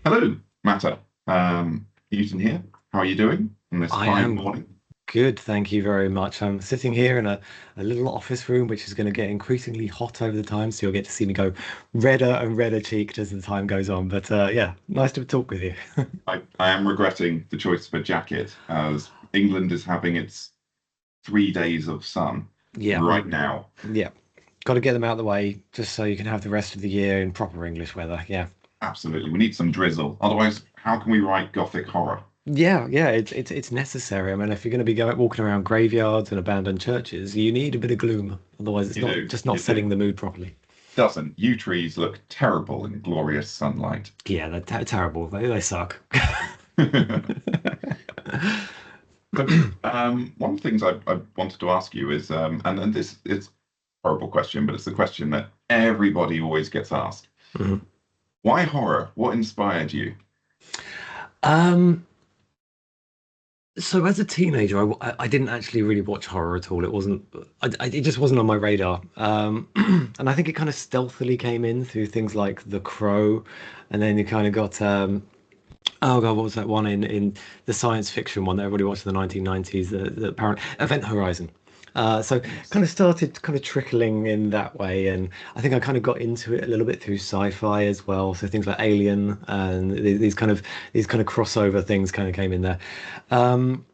Hello, Mata. Newton here. How are you doing on this I fine am morning? good, thank you very much. I'm sitting here in a little office room, which is going to get increasingly hot over the time, so you'll get to see me go redder and redder cheeked as the time goes on. But yeah, nice to talk with you. I am regretting the choice of a jacket as England is having its 3 days of sun Yeah, right now. yeah. Got to get them out of the way just so you can have the rest of the year in proper English weather. Yeah. Absolutely. We need some drizzle. Otherwise, how can we write Gothic horror? Yeah, it's necessary. I mean, if you're going to be going walking around graveyards and abandoned churches, you need a bit of gloom. Otherwise, it's You not do. just not You do. setting the mood properly. Doesn't. Yew trees look terrible in glorious sunlight. Yeah, they're terrible. They suck. But one of the things I wanted to ask you is, and this is a horrible question, but it's the question that everybody always gets asked. Mhm. Why horror? What inspired you? Um, so as a teenager, I didn't actually really watch horror at all. It wasn't, it just wasn't on my radar. And I think it kind of stealthily came in through things like The Crow, and then you kind of got, oh God, what was that one in the science fiction one that everybody watched in the 1990s, the apparent Event Horizon. So Yes. kind of started kind of trickling in that way, and I think I kind of got into it a little bit through sci-fi as well. So things like Alien and these kind of crossover things kind of came in there. Um,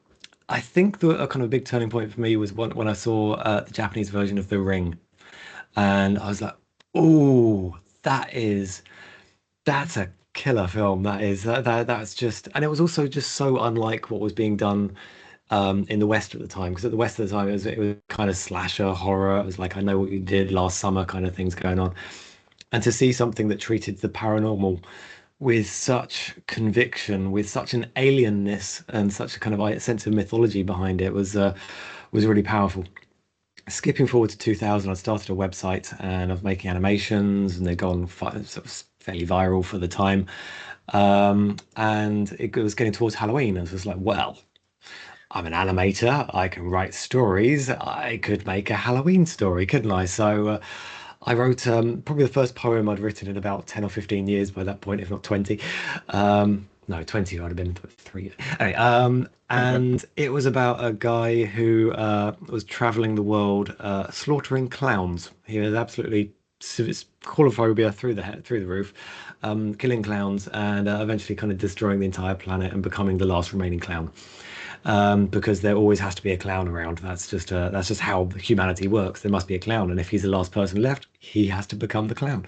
I think a kind of big turning point for me was when I saw the Japanese version of The Ring, and I was like, "Oh, that's a killer film. That's just," and it was also just so unlike what was being done in the West at the time. Because at the West at the time, it was kind of slasher horror. It was like I know what you did last summer kind of things going on, and to see something that treated the paranormal with such conviction, with such an alienness, and such a kind of sense of mythology behind it was really powerful. Skipping forward to 2000, I started a website and I was making animations, and they'd gone sort of fairly viral for the time. And it was getting towards Halloween. I was just like, well, I'm an animator. I can write stories. I could make a Halloween story, couldn't I? So I wrote probably the first poem I'd written in about 10 or 15 years by that point, if not 20. No, 20 I'd have been 3 years. Anyway, and it was about a guy who was traveling the world slaughtering clowns. He was absolutely coulrophobia through the roof, killing clowns and eventually kind of destroying the entire planet and becoming the last remaining clown. Because there always has to be a clown around. That's just how humanity works. There must be a clown, and if he's the last person left, he has to become the clown.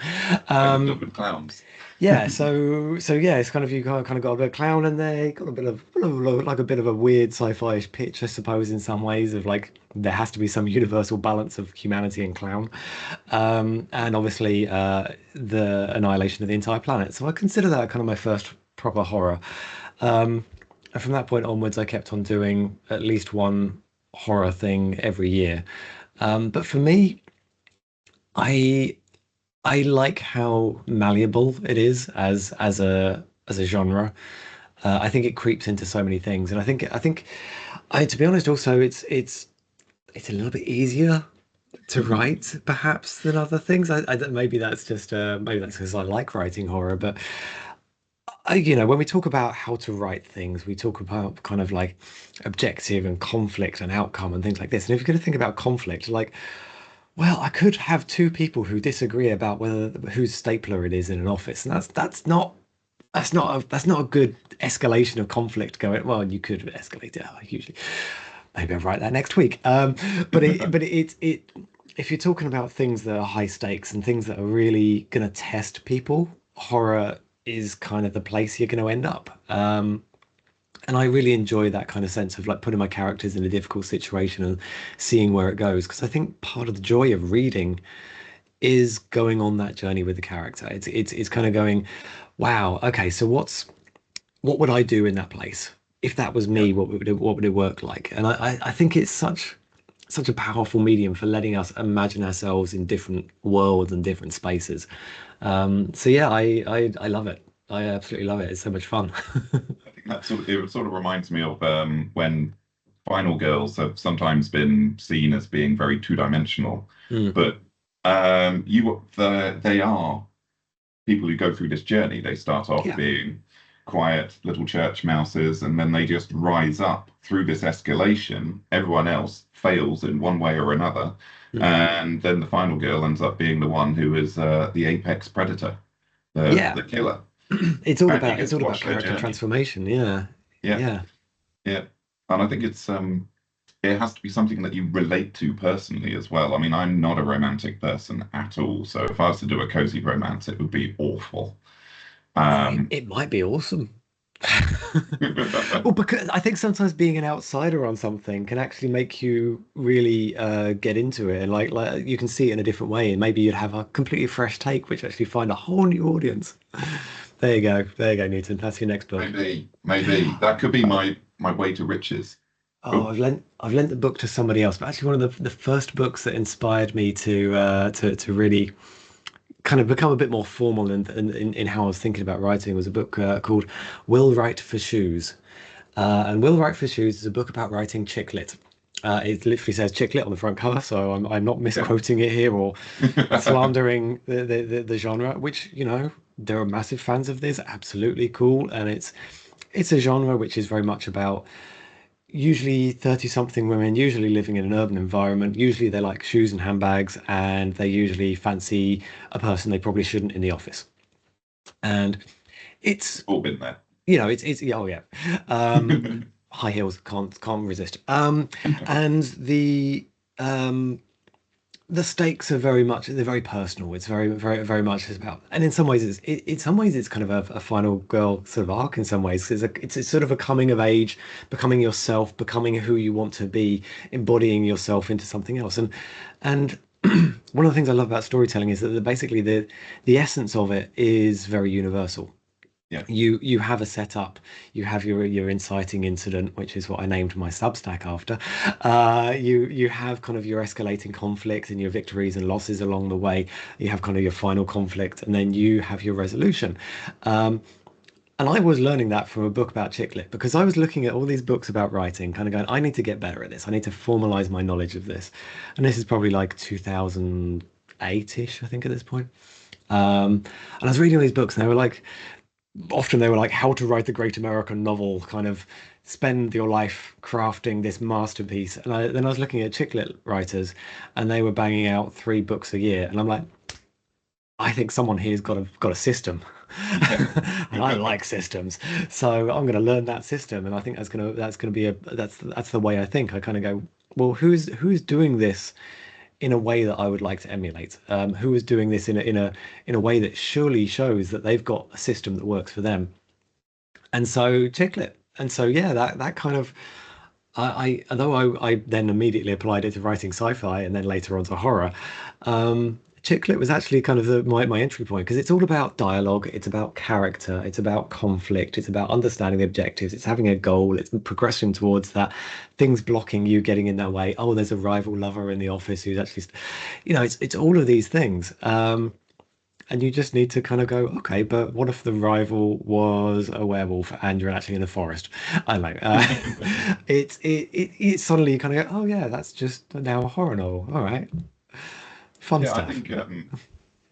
I lived up Um, with clowns. yeah, so yeah, it's kind of you kind of got a bit of clown in there, got a bit of like a bit of a weird sci-fi-ish pitch, I suppose, in some ways of like there has to be some universal balance of humanity and clown, and obviously the annihilation of the entire planet. So I consider that kind of my first proper horror. Um, and from that point onwards, I kept on doing at least one horror thing every year. But for me, I I like how malleable it is as a genre. I think it creeps into so many things, and I to be honest, also it's a little bit easier to write perhaps than other things. Maybe that's just maybe that's because I like writing horror, but when we talk about how to write things, we talk about kind of like objective and conflict and outcome and things like this. And if you're going to think about conflict, like, well, I could have two people who disagree about whether whose stapler it is in an office, and that's not a good escalation of conflict. Going well, you could escalate it hugely. Maybe I'll write that next week. But if you're talking about things that are high stakes and things that are really going to test people, horror is kind of the place you're going to end up. And I really enjoy that kind of sense of like putting my characters in a difficult situation and seeing where it goes. Because I think part of the joy of reading is going on that journey with the character. It's kind of going, wow, okay, so what would I do in that place? If that was Yeah. me, what would it work like? And I think it's such a powerful medium for letting us imagine ourselves in different worlds and different spaces. So yeah, I love it. I absolutely love it. It's so much fun. I think it sort of reminds me of when final girls have sometimes been seen as being very two-dimensional, Mm, but they are people who go through this journey, they start off Yeah. being quiet little church mouses, and then they just rise up through this escalation. Everyone else fails in one way or another, Mm. and then the final girl ends up being the one who is the apex predator, Yeah. the killer, and you It's get to all about watch their character journey. transformation. Yeah. Yeah, Yeah. yeah, and I think it has to be something that you relate to personally as well. I mean, I'm not a romantic person at all, so if I was to do a cozy romance, it would be awful. Oh, Um, it might be awesome. Well, because I think sometimes being an outsider on something can actually make you really get into it, and like you can see it in a different way, and maybe you'd have a completely fresh take, which actually find a whole new audience. There you go, Newton. That's your next book. maybe that could be my way to riches. Oh, Oh, I've lent the book to somebody else, but actually one of the first books that inspired me to really kind of become a bit more formal in how I was thinking about writing was a book called Will Write for Shoes. And Will Write for Shoes is a book about writing chick lit. It literally says chick lit on the front cover, so I'm not yeah. misquoting it here or slandering the genre, which, you know, there are massive fans of this, absolutely cool. And it's a genre which is very much about usually 30 something women, usually living in an urban environment. Usually they like shoes and handbags, and they usually fancy a person they probably shouldn't in the office. And it's, All been there. you know, it's, yeah, oh yeah. High heels can't resist. And um, the stakes are very much they're very personal. It's very much about, and in some ways in some ways it's kind of a final girl sort of arc in some ways. It's sort of a coming of age, becoming yourself, becoming who you want to be, embodying yourself into something else. And one of the things I love about storytelling is that basically the essence of it is very universal. Yeah. You have a setup, you have your inciting incident, which is what I named my Substack after. You have kind of your escalating conflict and your victories and losses along the way. You have kind of your final conflict, and then you have your resolution. Um, and I was learning that from a book about chick lit because I was looking at all these books about writing, kind of going, I need to get better at this. I need to formalize my knowledge of this. And this is probably like 2008-ish, I think, at this point. And I was reading all these books, and they were like, often they were like how to write the great American novel, kind of spend your life crafting this masterpiece. And then I was looking at chick lit writers, and they were banging out 3 books a year, and I'm like, I think someone here's got a system. Yeah. And I like systems, so I'm going to learn that system, and I think that's gonna be that's the way I think. I kind of go, well, who's doing this in a way that I would like to emulate. Who is doing this in a way that surely shows that they've got a system that works for them. And so Chicklet. And so yeah, that kind of although I then immediately applied it to writing sci-fi and then later on to horror. Chicklet was actually kind of my entry point because it's all about dialogue, it's about character, it's about conflict, it's about understanding the objectives, it's having a goal, it's progression towards that, things blocking you getting in that way. Oh, there's a rival lover in the office who's actually, you know, it's all of these things. And you just need to kind of go, okay, but what if the rival was a werewolf and you're actually in the forest? I don't know. It suddenly you kind of go, oh yeah, that's just now a horror novel. All right, fun Yeah, I stuff. think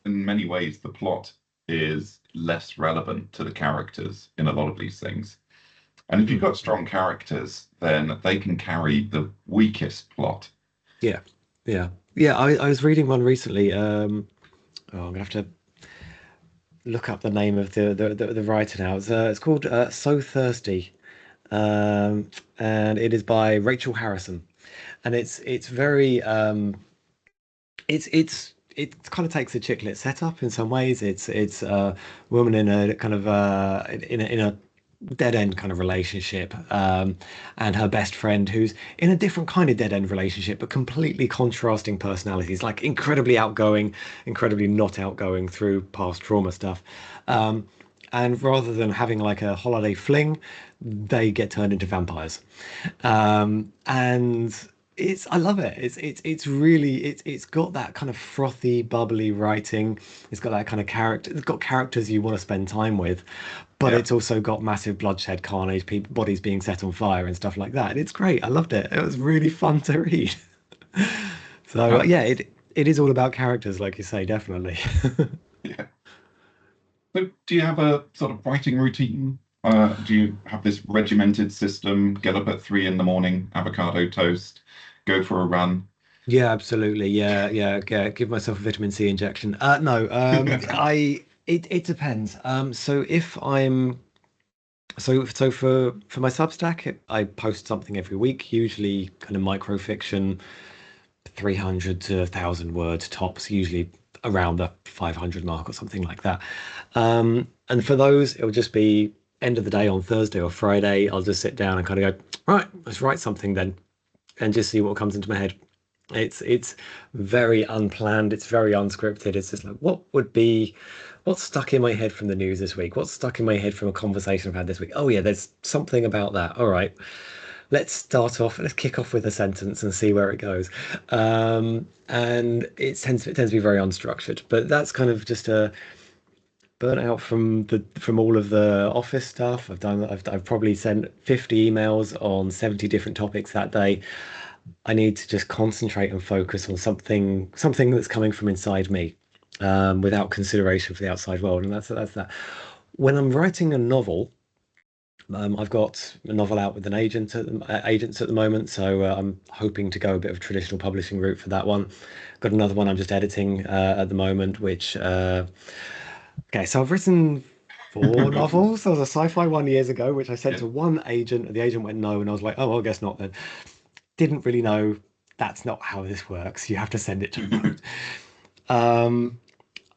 in many ways the plot is less relevant to the characters in a lot of these things. And if you've Mm. got strong characters, then they can carry the weakest plot. Yeah, yeah, yeah. I was reading one recently. Oh, I'm gonna have to look up the name of the writer now. It's called So Thirsty, and it is by Rachel Harrison, and it's very it kind of takes a chick lit setup in some ways. It's a woman in a kind of in a dead end kind of relationship, and her best friend who's in a different kind of dead end relationship, but completely contrasting personalities, like incredibly outgoing, incredibly not outgoing through past trauma stuff. And rather than having like a holiday fling, they get turned into vampires. And I love it. It's really it's got that kind of frothy, bubbly writing. It's got that kind of character. It's got characters you want to spend time with, but Yeah. it's also got massive bloodshed, carnage, people, bodies being set on fire and stuff like that. It's great. I loved it. It was really fun to read. So Um, yeah, it is all about characters, like you say, definitely. yeah. So, do you have a sort of writing routine? Do you have this regimented system? Get up at 3 in the morning, avocado toast, go for a run? Yeah, absolutely. Yeah, yeah, yeah. Give myself a vitamin C injection. No, it depends. So if I'm so for my Substack, I post something every week, usually kind of microfiction, 300 to 1,000 words tops, usually around the 500 mark or something like that. And for those, it'll just be end of the day on Thursday or Friday. I'll just sit down and kind of go, right, let's write something then, and just see what comes into my head. It's very unplanned. It's very unscripted. It's just like, what's stuck in my head from the news this week? What's stuck in my head from a conversation I've had this week? Oh yeah, there's something about that. All right, let's start off. Let's kick off with a sentence and see where it goes. And it tends to be very unstructured. But that's kind of just a burnt out from all of the office stuff. I've probably sent 50 emails on 70 different topics that day. I need to just concentrate and focus on something that's coming from inside me, without consideration for the outside world, and that's that. When I'm writing a novel, I've got a novel out with an agents at the moment, so I'm hoping to go a bit of a traditional publishing route for that one. Got another one I'm just editing at the moment, which okay, so I've written four novels. There was a sci-fi one years ago, which I sent Yeah. to one agent, and the agent went no, and I was like, oh, well, I guess not then. Didn't really know that's not how this works. You have to send it to both. Um,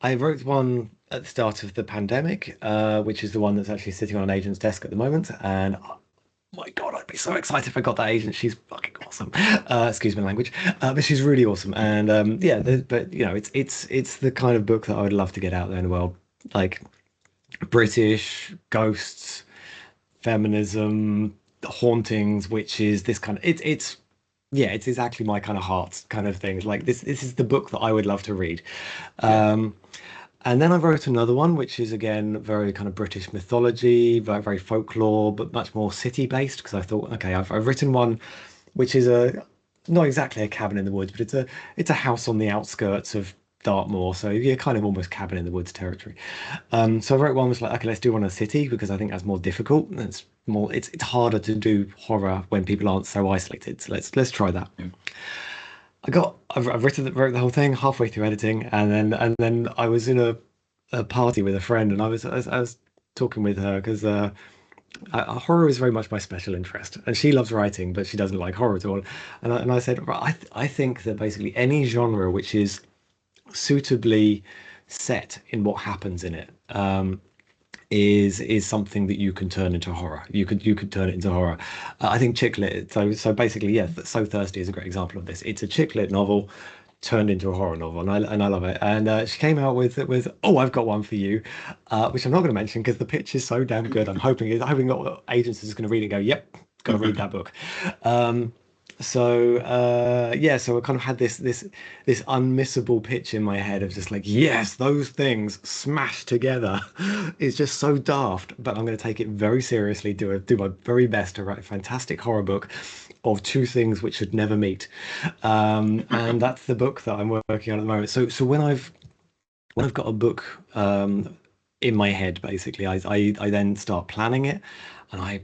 I wrote one at the start of the pandemic, which is the one that's actually sitting on an agent's desk at the moment. And oh my God, I'd be so excited if I got that agent. She's fucking awesome. Excuse my language, but she's really awesome. And yeah, but you know, it's the kind of book that I would love to get out there in the world, like British ghosts, feminism, hauntings, witches. This kind of it's yeah, it's exactly my kind of heart kind of thing. Like this is the book that I would love to read. Yeah. Um, and then I wrote another one, which is again very kind of British mythology, very folklore, but much more city based. Because I thought, okay, I've written one which is a not exactly a cabin in the woods, but it's a house on the outskirts of Dartmoor, so you're kind of almost cabin in the woods territory. So I wrote one was like, okay, let's do one in a city because I think that's more difficult. It's harder to do horror when people aren't so isolated. So let's try that. Yeah. I've wrote the whole thing halfway through editing, and then I was in a party with a friend, and I was talking with her because horror is very much my special interest, and she loves writing, but she doesn't like horror at all. And I said, right, I think that basically any genre which is suitably set in what happens in it, is something that you can turn into horror. You could turn it into horror. I think chick lit. So basically, yeah. So Thirsty is a great example of this. It's a chick lit novel turned into a horror novel, and I love it. And she came out with oh, I've got one for you, which I'm not going to mention because the pitch is so damn good. I'm hoping that agents are just going to read it and go, yep, got to read that book. Um, so I kind of had this unmissable pitch in my head of just like, yes, those things smashed together. It's just so daft, but I'm going to take it very seriously, do my very best to write a fantastic horror book of two things which should never meet. And that's the book that I'm working on at the moment. So when I've got a book in my head, basically, I then start planning it, and I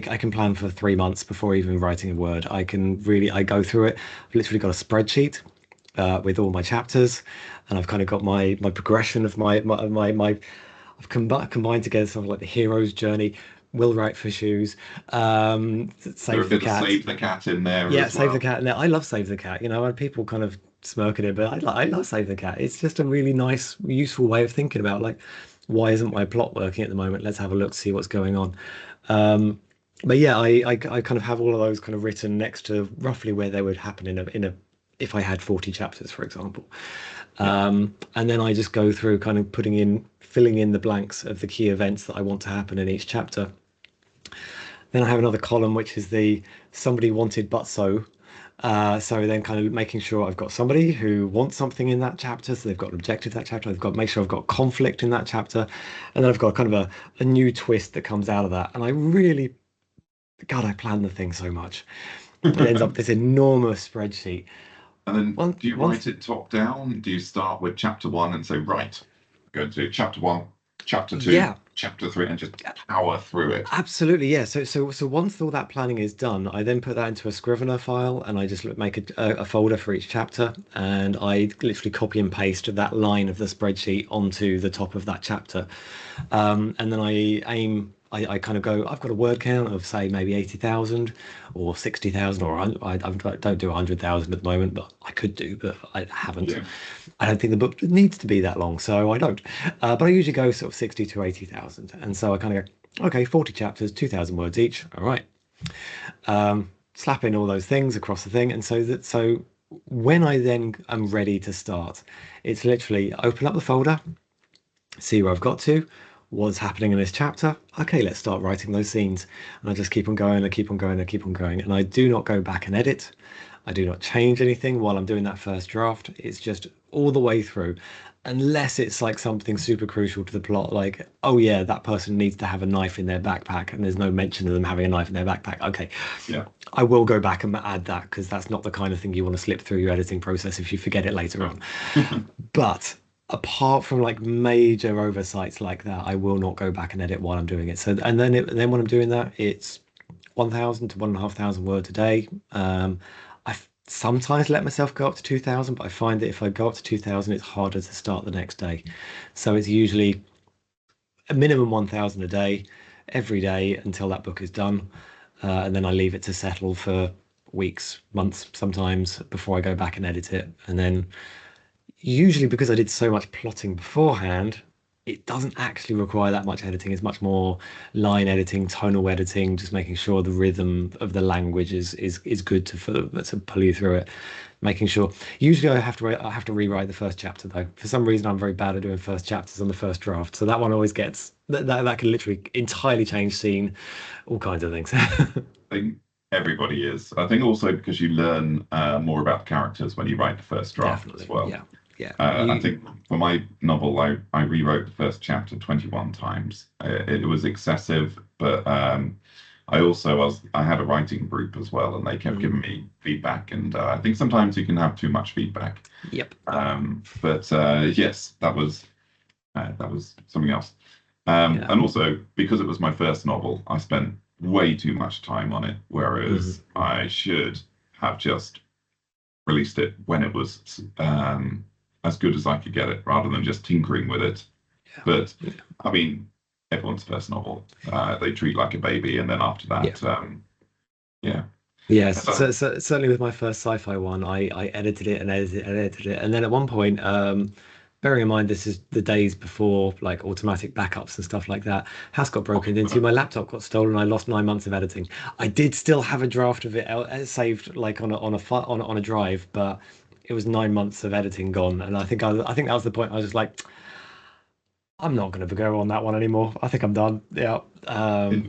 can plan for 3 months before even writing a word. I go through it. I've literally got a spreadsheet with all my chapters, and I've kind of got my progression of my I've combined together something like the hero's journey. Will write for shoes, There a save the bit of cat. save the cat in there Yeah, as Save the well. Cat. Now, I love Save the Cat. And people kind of smirk at it, but I love Save the Cat. It's just a really nice, useful way of thinking about like, why isn't my plot working at the moment? Let's have a look, see what's going on. Um, but yeah, I kind of have all of those kind of written next to roughly where they would happen in a if I had 40 chapters, for example. Yeah. And then I just go through kind of filling in the blanks of the key events that I want to happen in each chapter. Then I have another column which is the somebody wanted but so. So then kind of making sure I've got somebody who wants something in that chapter, so they've got an objective that chapter. I've got to make sure I've got conflict in that chapter, and then I've got kind of a new twist that comes out of that. And I really, God, I plan the thing so much. It ends up this enormous spreadsheet. And then Once, do you once write it top down? Do you start with chapter one and say, right, go to chapter one, chapter two, Yeah, chapter three, and just power through it. absolutely. Yeah. So once all that planning is done, I then put that into a Scrivener file, and I just make a folder for each chapter, and I literally copy and paste that line of the spreadsheet onto the top of that chapter. And then I kind of go, I've got a word count of say maybe 80,000 or 60,000, or I don't do 100,000 at the moment, but I could do, but I haven't. Yeah, I don't think the book needs to be that long, so I don't. But I usually go sort of 60 to 80,000. And so I kind of go, okay, 40 chapters, 2,000 words each. All right. Slap in all those things across the thing. And so when I then am ready to start, it's literally open up the folder, see where I've got to, what's happening in this chapter. Okay, let's start writing those scenes. And I just keep on going, I keep on going, I keep on going. And I do not go back and edit. I do not change anything while I'm doing that first draft. It's just all the way through. Unless it's like something super crucial to the plot, like, oh yeah, that person needs to have a knife in their backpack, and there's no mention of them having a knife in their backpack. Okay, yeah, I will go back and add that because that's not the kind of thing you want to slip through your editing process if you forget it later on. But apart from like major oversights like that, I will not go back and edit while I'm doing it. So, and then when I'm doing that, it's 1,000 to 1,500 words a day. I sometimes let myself go up to 2,000, but I find that if I go up to 2,000, it's harder to start the next day. So it's usually a minimum 1,000 a day, every day until that book is done. And then I leave it to settle for weeks, months, sometimes before I go back and edit it. And then usually because I did so much plotting beforehand, it doesn't actually require that much editing. It's much more line editing, tonal editing, just making sure the rhythm of the language is good to pull you through it. Making sure. Usually, I have to rewrite the first chapter though. For some reason, I'm very bad at doing first chapters on the first draft. So that one always gets that can literally entirely change scene, all kinds of things. I think everybody is. I think also because you learn more about the characters when you write the first draft as Definitely, well. yeah, yeah. I think for my novel, I rewrote the first chapter 21 times. It was excessive, but I had a writing group as well, and they kept Mm, giving me feedback. And I think sometimes you can have too much feedback. yep. But yes, that was something else. Yeah. And also because it was my first novel, I spent way too much time on it, Mhm. whereas I should have just released it when it was as good as I could get it, rather than just tinkering with it. Yeah. But Yeah. I mean, everyone's first novel, they treat like a baby, and then after Yeah. that, yeah. Yes, So, so certainly with my first sci-fi one, I edited it and edited it and edited it, and then at one point, bearing in mind this is the days before like automatic backups and stuff like that, house got broken into, my laptop got stolen, I lost 9 months of editing. I did still have a draft of it saved like on a drive, but it was 9 months of editing gone, and I think that was the point. I was just like, I'm not going to go on that one anymore. I think I'm done. Yeah. I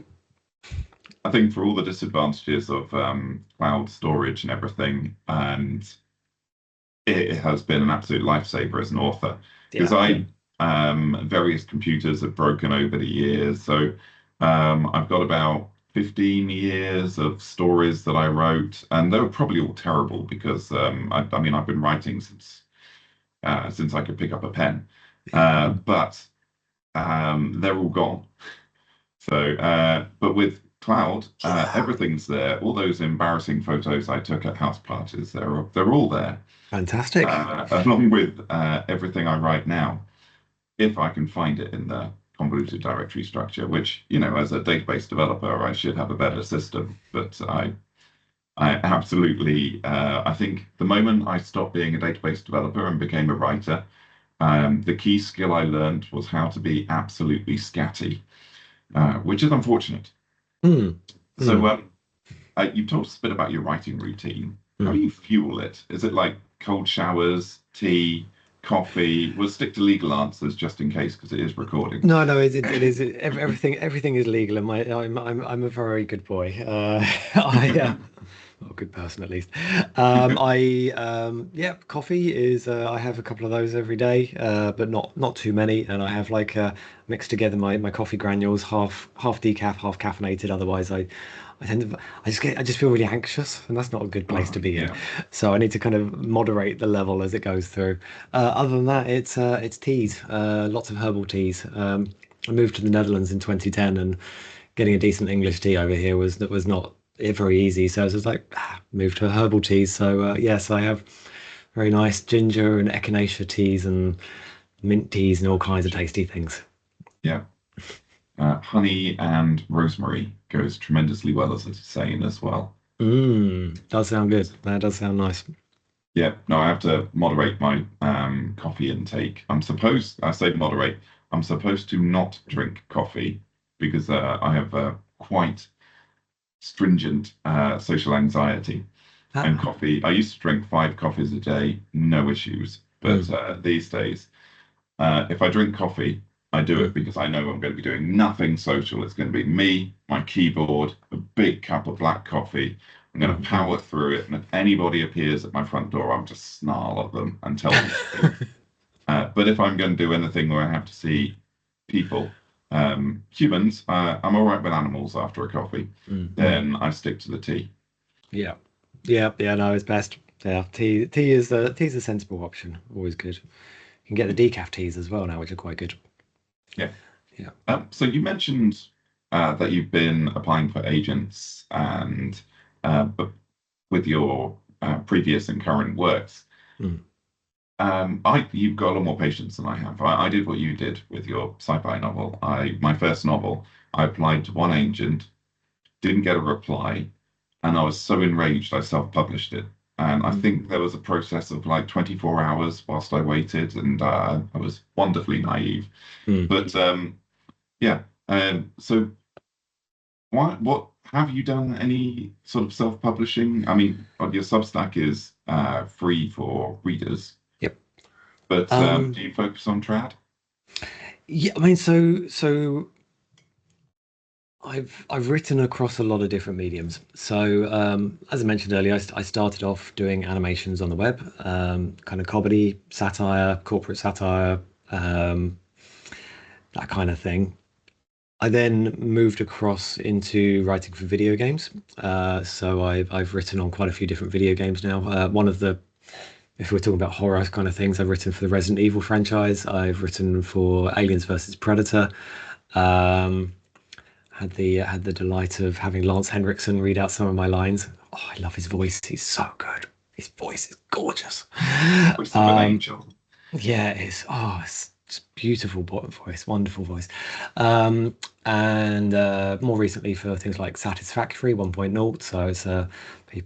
think for all the disadvantages of cloud storage and everything, and it has been an absolute lifesaver as an author, because Yeah. various computers have broken over the years. So I've got about 15 years of stories that I wrote, and they were probably all terrible because I mean I've been writing since I could pick up a pen, Yeah. but they're all gone. So, but with cloud, everything's there. All those embarrassing photos I took at house parties, they're all there, Fantastic. along with everything I write now, if I can find it in the convoluted directory structure. Which, you know, as a database developer, I should have a better system. But I absolutely, I think the moment I stopped being a database developer and became a writer, the key skill I learned was how to be absolutely scatty, which is unfortunate. Mm, So, mm, you've told us a bit about your writing routine. How do mm. you fuel it? Is it like cold showers, tea, coffee? We'll stick to legal answers just in case because it is recording. No, no, it is everything is legal, and I'm a very good boy. I well, good person at least. Yeah, coffee is I have a couple of those every day, but not too many, and I have like mixed together my coffee granules, half decaf, half caffeinated. Otherwise, I tend to I just feel really anxious, and that's not a good place to be in. Yeah. So I need to kind of moderate the level as it goes through. Other than that, it's teas, lots of herbal teas. I moved to the Netherlands in 2010, and getting a decent English tea over here was not very easy. So I was just like, moved to herbal teas. So yes, I have very nice ginger and echinacea teas and mint teas and all kinds of tasty things. Yeah. Honey and rosemary goes tremendously well as a saying as well. Does sound good. That does sound nice. Yeah, no, I have to moderate my coffee intake. I say moderate, I'm supposed to not drink coffee because I have quite stringent social anxiety. And Ah, coffee, I used to drink 5 coffees a day, no issues. But mm, these days, if I drink coffee, I do it mm, because I know I'm going to be doing nothing social. It's going to be me, my keyboard, a big cup of black coffee. I'm going to mm. power through it. And if anybody appears at my front door, I'll just snarl at them and tell them to leave. But if I'm going to do anything where I have to see people, humans, I'm all right with animals after a coffee. Mm. Then I stick to the tea. Yeah. Yeah, yeah, no, it's best. Yeah, tea is a sensible option. Always good. You can get the decaf teas as well now, which are quite good. Yeah. Yeah. So you mentioned that you've been applying for agents and but with your previous and current works. Mm. You've got a lot more patience than I have. I did what you did with your sci-fi novel. My first novel, I applied to one agent, didn't get a reply, and I was so enraged I self-published it. And I think there was a process of like 24 hours whilst I waited, and I was wonderfully naive. Mm. But yeah, so what have you done any sort of self-publishing? I mean, your Substack is free for readers, Yep. but Um, do you focus on trad? yeah, I mean, so I've written across a lot of different mediums. So as I mentioned earlier, I started off doing animations on the web, kind of comedy, satire, corporate satire, um, that kind of thing. I then moved across into writing for video games. So I've written on quite a few different video games now. One of the If we're talking about horror kind of things, I've written for the Resident Evil franchise. I've written for Aliens versus Predator. Um, had the delight of having Lance Henriksen read out some of my lines. Oh, I love his voice. He's so good. His voice is gorgeous. Voice of an Um, angel. yeah, it's just beautiful voice, wonderful voice. Um, and more recently for things like Satisfactory 1.0. So it's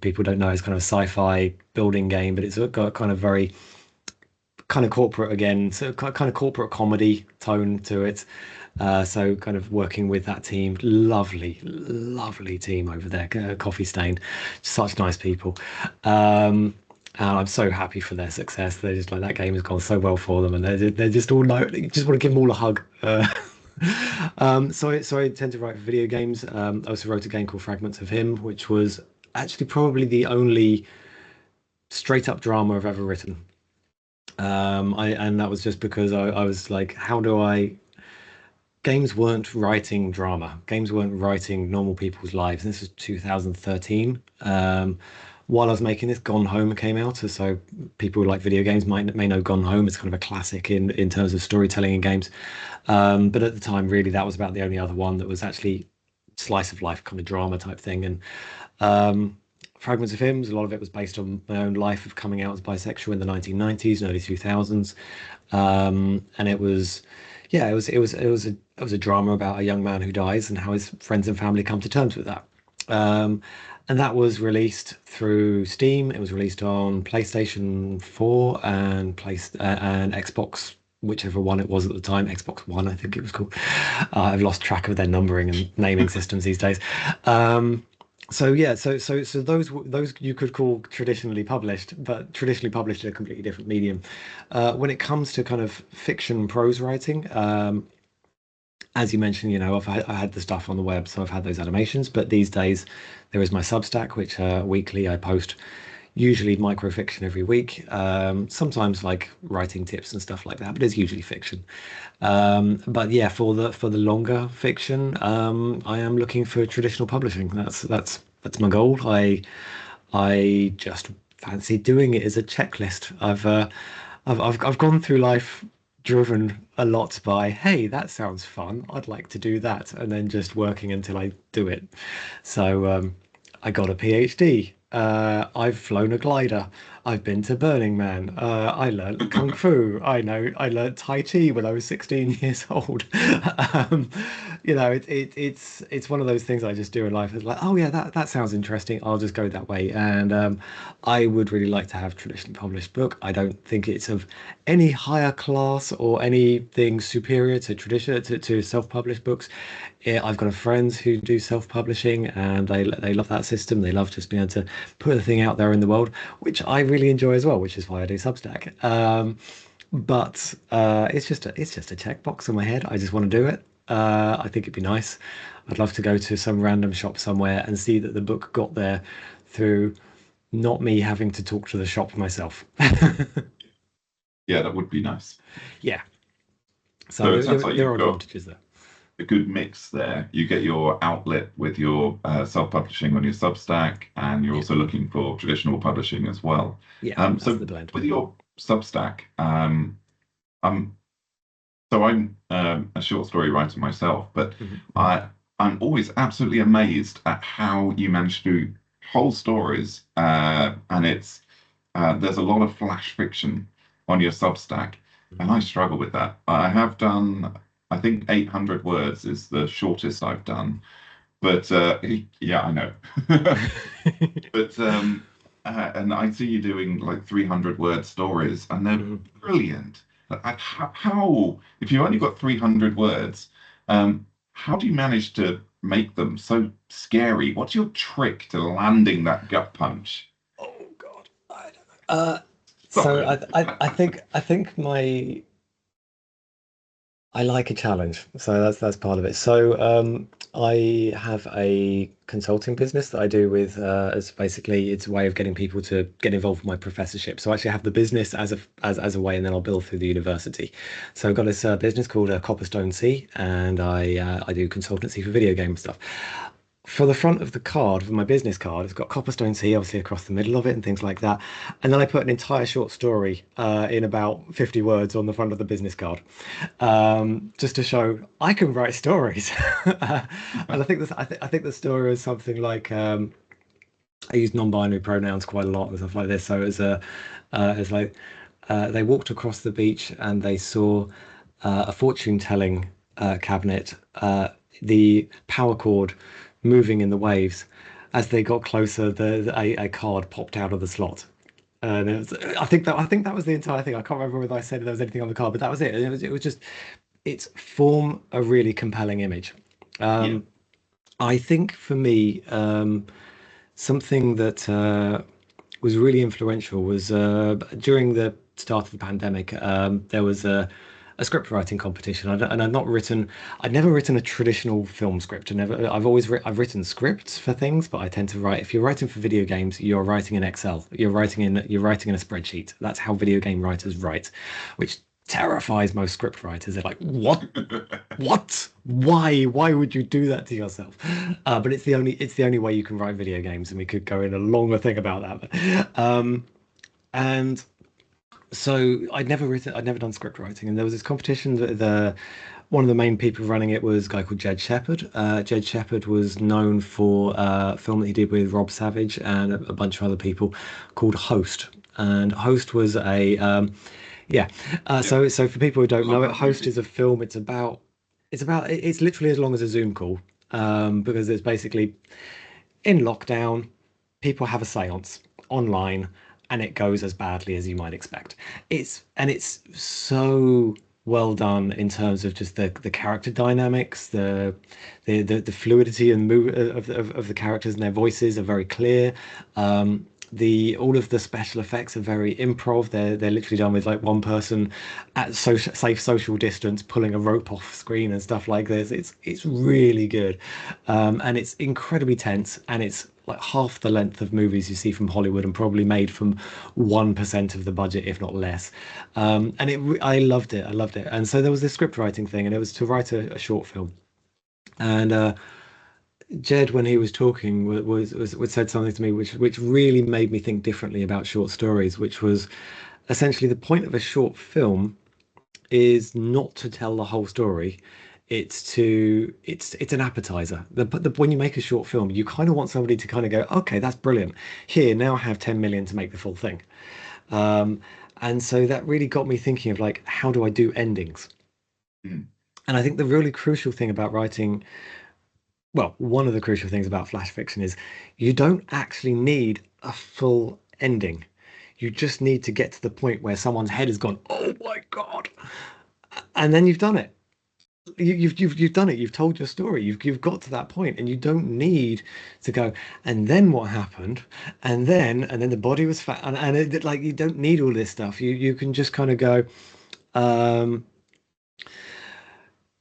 people don't know it's kind of a sci-fi building game, but it's got a kind of very kind of corporate again, so kind of corporate comedy tone to it. So kind of working with that team, lovely, lovely team over there, Coffee Stain, such nice people. And I'm so happy for their success. They're just like that game has gone so well for them, and they're just all know, you just want to give them all a hug. So I tend to write for video games. I also wrote a game called Fragments of Him, which was actually probably the only straight up drama I've ever written. And that was just because I was like, how do I? Games weren't writing drama. Games weren't writing normal people's lives. And this was 2013. While I was making this, Gone Home came out. So people who like video games may know Gone Home. It's kind of a classic in terms of storytelling in games. But at the time, really, that was about the only other one that was actually slice of life kind of drama type thing. And um, Fragments of Hymns, a lot of it was based on my own life of coming out as bisexual in the 1990s and early 2000s. And it was, yeah, it was a drama about a young man who dies and how his friends and family come to terms with that. Um, and that was released through Steam. It was released on PlayStation 4 and Xbox, whichever one it was at the time, Xbox One, I think it was called. I've lost track of their numbering and naming systems these days. So yeah, so those you could call traditionally published, but traditionally published in a completely different medium. When it comes to kind of fiction prose writing, as you mentioned, I had the stuff on the web, so I've had those animations. But these days, there is my Substack, which weekly I post usually microfiction every week. Sometimes like writing tips and stuff like that, but it's usually fiction. But yeah, for the longer fiction, I am looking for traditional publishing. That's my goal. I just fancy doing it as a checklist. I've gone through life driven a lot by, hey, that sounds fun. I'd like to do that, and then just working until I do it. So I got a PhD. I've flown a glider. I've been to Burning Man. I learnt Kung Fu. I learnt Tai Chi when I was 16 years old. um, it's one of those things I just do in life. It's like, oh yeah, that sounds interesting. I'll just go that way. And I would really like to have traditionally published book. I don't think it's of any higher class or anything superior to tradition to self-published books. Yeah, I've got a friends who do self-publishing and they love that system. They love just being able to put a thing out there in the world, which I really enjoy as well, which is why I do Substack. But it's just a checkbox in my head. I just want to do it. I think it'd be nice. I'd love to go to some random shop somewhere and see that the book got there through not me having to talk to the shop myself. Yeah, that would be nice. Yeah. So So it sounds like there are you've got advantages there. a good mix there. You get your outlet with your self-publishing on your Substack, and you're Yeah. also looking for traditional publishing as well. Yeah, that's So the blend. with your Substack, I'm I'm a short story writer myself, but Mhm. I'm always absolutely amazed at how you manage to do whole stories, and it's there's a lot of flash fiction on your Substack, and I Mhm. struggle with that. I have done, I think 800 words is the shortest I've done, but yeah, I know. But and I see you doing like 300 word stories, and they're Mhm. brilliant. How, if you only got 300 words, how do you manage to make them so scary? What's your trick to landing that gut punch? Oh God, I don't know. So Sorry. I think my I like a challenge, so that's part of it. So I have a consulting business that I do with as basically it's a way of getting people to get involved with my professorship. So I actually have the business as a way, and then I'll build through the university. So I've got this business called Copperstone Sea, and I do consultancy for video game stuff. For the front of the card, for my business card, it's got Copperstone Sea obviously across the middle of it and things like that. And then I put an entire short story in about 50 words on the front of the business card, just to show I can write stories. And I think the story is something like I use non-binary pronouns quite a lot and stuff like this. So it's like they walked across the beach and they saw a fortune-telling cabinet, the power cord moving in the waves. As they got closer, a card popped out of the slot. And I think that was the entire thing. I can't remember whether I said there was anything on the card, but that was it. It was just it's form a really compelling image. Yeah. I think for me, something that was really influential was during the start of the pandemic. There was a script writing competition, and I'd never written a traditional film script. I've written scripts for things, but I tend to write. If you're writing for video games, you're writing in Excel. You're writing in a spreadsheet. That's how video game writers write, which terrifies most script writers. They're like, what? What? Why? Why would you do that to yourself? But it's the only way you can write video games, and we could go in a longer thing about that. And so I'd never done script writing, and there was this competition that the one of the main people running it was a guy called Jed Shepherd. Jed Shepherd was known for a film that he did with Rob Savage and a bunch of other people called Host. And Host was a yeah. Yeah. So for people who I don't love know it, that Host movie. is a film. It's literally as long as a Zoom call, because it's basically in lockdown, people have a séance online, and it goes as badly as you might expect. It's so well done in terms of just the character dynamics, the fluidity and move of the characters and their voices are very clear. The all of the special effects are very improv. They're literally done with like one person at safe social distance pulling a rope off screen and stuff like this. It's really good, and it's incredibly tense, and it's like half the length of movies you see from Hollywood and probably made from 1% of the budget, if not less. And I loved it. I loved it. And so there was this script writing thing, and it was to write a short film. And Jed, when he was talking, was said something to me which really made me think differently about short stories, which was essentially the point of a short film is not to tell the whole story. It's an appetizer. When you make a short film, you kind of want somebody to kind of go, okay, that's brilliant. Here, now I have 10 million to make the full thing. Um, and so that really got me thinking of like, how do I do endings? Mm. And I think the really crucial thing about writing, well, one of the crucial things about flash fiction is you don't actually need a full ending. You just need to get to the point where someone's head has gone, oh my God. And then you've done it. You've done it. You've told your story. You've got to that point, and you don't need to go. And then what happened? And then the body was fat, and like you don't need all this stuff. You can just kind of go. Um,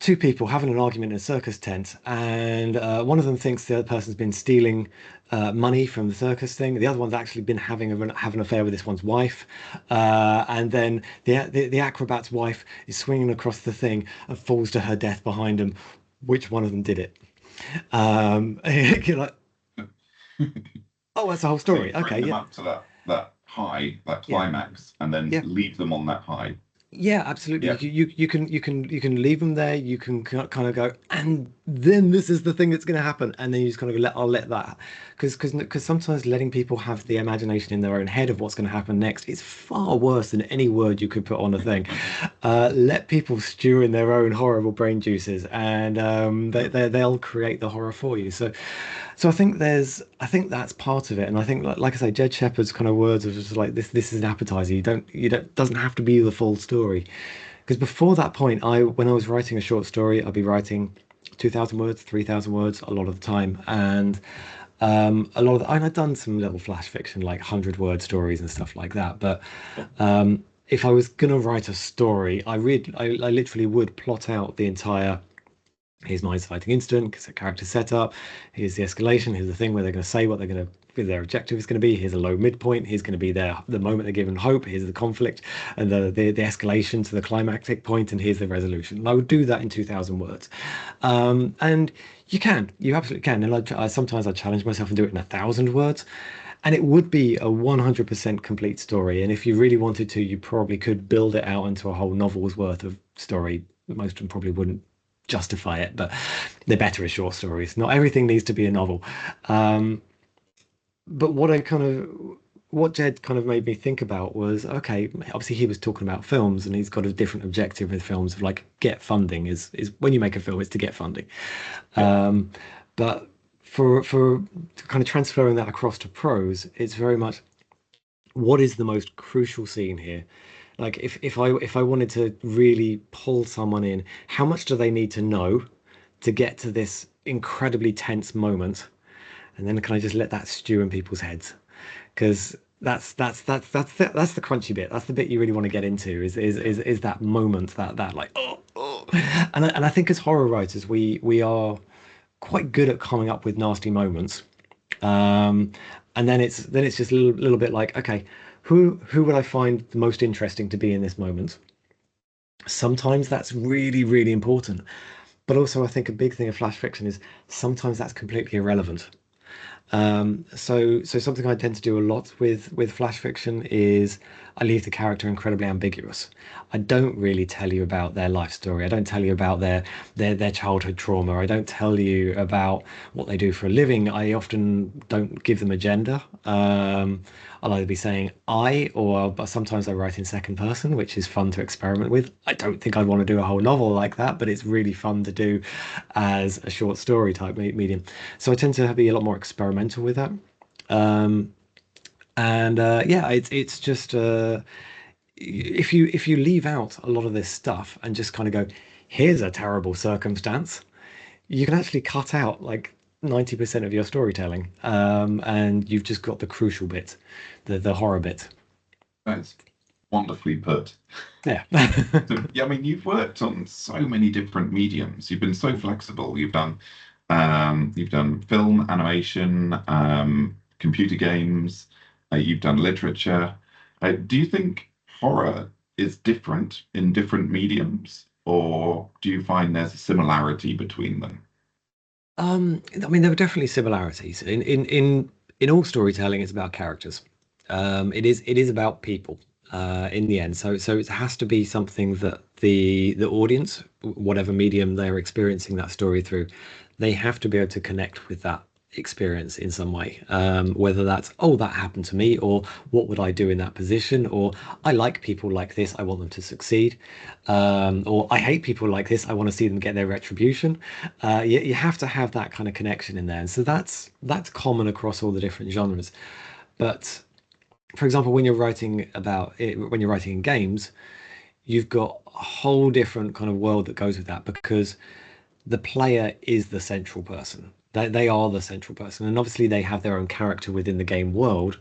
Two people having an argument in a circus tent, and one of them thinks the other person's been stealing money from the circus thing. The other one's actually been having an affair with this one's wife, and then the acrobat's wife is swinging across the thing and falls to her death behind him. Which one of them did it? You're like, oh, that's the whole So story. you bring Okay, them yeah, up to that high, that yeah, climax, and then yeah. leave them on that high. Yeah, absolutely. Yeah. You can leave them there. You can kind of go, and then this is the thing that's going to happen, and then you just kind of go, I'll let that, because sometimes letting people have the imagination in their own head of what's going to happen next is far worse than any word you could put on a thing. Let people stew in their own horrible brain juices, and they'll create the horror for you. So I think that's part of it, and I think like I say, Jed Shepherd's kind of words of just like this is an appetizer. You don't doesn't have to be the full story, because before that point, when I was writing a short story, I'd be writing 2,000 words, 3,000 words a lot of the time, and and I'd done some little flash fiction like 100-word stories and stuff like that, but if I was gonna write a story, I literally would plot out the entire. Here's my inciting incident, it's a character setup. Here's the escalation. Here's the thing where they're going to say what they're going to, their objective is going to be. Here's a low midpoint. Here's going to be the moment they're given hope. Here's the conflict and the escalation to the climactic point, and here's the resolution. And I would do that in 2,000 words, and you absolutely can. And sometimes I challenge myself and do it in 1,000 words, and it would be a 100% complete story. And if you really wanted to, you probably could build it out into a whole novel's worth of story. Most of them probably wouldn't justify it, but they're better as short stories. Not everything needs to be a novel. Um, but what Jed kind of made me think about was, okay, obviously he was talking about films, and he's got a different objective with films of like get funding is when you make a film, it's to get funding. Yeah. Um, but for kind of transferring that across to prose, it's very much what is the most crucial scene here? Like if I wanted to really pull someone in, how much do they need to know to get to this incredibly tense moment? And then can I just let that stew in people's heads? Because that's the crunchy bit. That's the bit you really want to get into is that moment, that like oh. And I think as horror writers we are quite good at coming up with nasty moments. Um, and then it's just a little bit like, okay, who would I find the most interesting to be in this moment? Sometimes that's really, really important. But also I think a big thing of flash fiction is sometimes that's completely irrelevant. So something I tend to do a lot with flash fiction is I leave the character incredibly ambiguous. I don't really tell you about their life story. I don't tell you about their childhood trauma. I don't tell you about what they do for a living. I often don't give them a gender. I'll either be saying I, or but sometimes I write in second person, which is fun to experiment with. I don't think I'd want to do a whole novel like that, but it's really fun to do as a short story type medium. So I tend to be a lot more experimental with that. Um, and yeah, it's just if you leave out a lot of this stuff and just kind of go, here's a terrible circumstance, you can actually cut out like 90% of your storytelling, and you've just got the crucial bit, the horror bit. That's wonderfully put. Yeah. So, yeah, I mean, you've worked on so many different mediums. You've been so flexible. You've done film, animation, computer games. You've done literature. Do you think horror is different in different mediums, or do you find there's a similarity between them? I mean, there are definitely similarities in all storytelling. It's about characters. It is about people. in the end. So it has to be something that the audience, whatever medium they're experiencing that story through, they have to be able to connect with that experience in some way. Whether that's, oh, that happened to me, or what would I do in that position, or I like people like this, I want them to succeed, or I hate people like this, I want to see them get their retribution. You have to have that kind of connection in there, and so that's common across all the different genres. But for example, when you're writing about it, when you're writing in games, you've got a whole different kind of world that goes with that because the player is the central person. They are the central person. And obviously, they have their own character within the game world,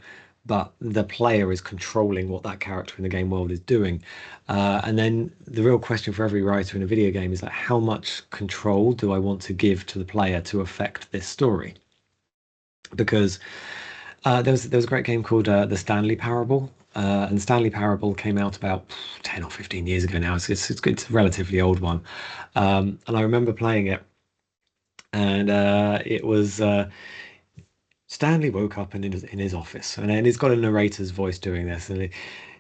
but the player is controlling what that character in the game world is doing. And then the real question for every writer in a video game is like, how much control do I want to give to the player to affect this story? Because there was a great game called the Stanley Parable, and Stanley Parable came out about 10 or 15 years ago now. It's a relatively old one, and I remember playing it, and it was Stanley woke up in his office, and then he's got a narrator's voice doing this, and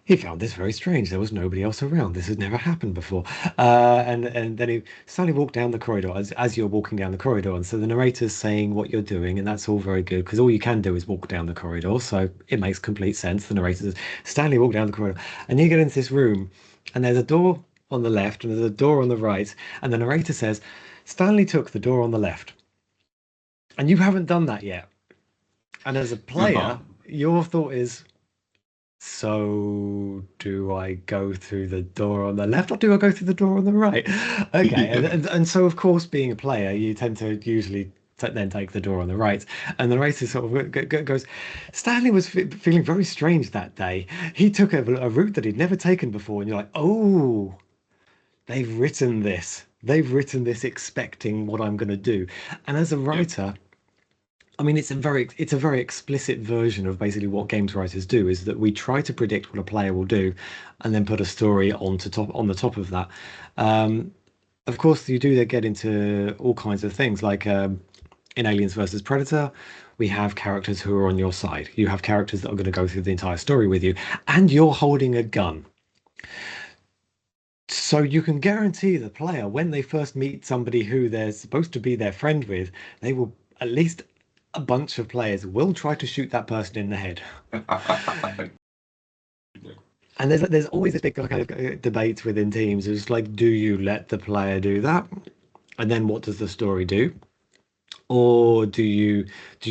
he found this very strange. There was nobody else around. This had never happened before. And then he suddenly walked down the corridor as you're walking down the corridor. And so the narrator's saying what you're doing, and that's all very good because all you can do is walk down the corridor. So it makes complete sense. The narrator says, Stanley walked down the corridor. And you get into this room, and there's a door on the left, and there's a door on the right. And the narrator says, Stanley took the door on the left. And you haven't done that yet. And as a player, your thought is, so do I go through the door on the left or do I go through the door on the right? Okay, Yeah. and so of course, being a player, you tend to usually then take the door on the right. And the racer sort of goes, Stanley was feeling very strange that day. He took a route that he'd never taken before, and you're like, oh, they've written this. They've written this expecting what I'm going to do. And as a Yeah. writer, I mean, it's a very explicit version of basically what games writers do is that we try to predict what a player will do, and then put a story on the top of that. Um, of course, you do get into all kinds of things like in Aliens versus Predator, we have characters who are on your side. You have characters that are going to go through the entire story with you, and you're holding a gun. So you can guarantee the player when they first meet somebody who they're supposed to be their friend with, they will at least a bunch of players will try to shoot that person in the head. And there's always this big kind of debate within teams. It's like, do you let the player do that? And then what does the story do? Or do you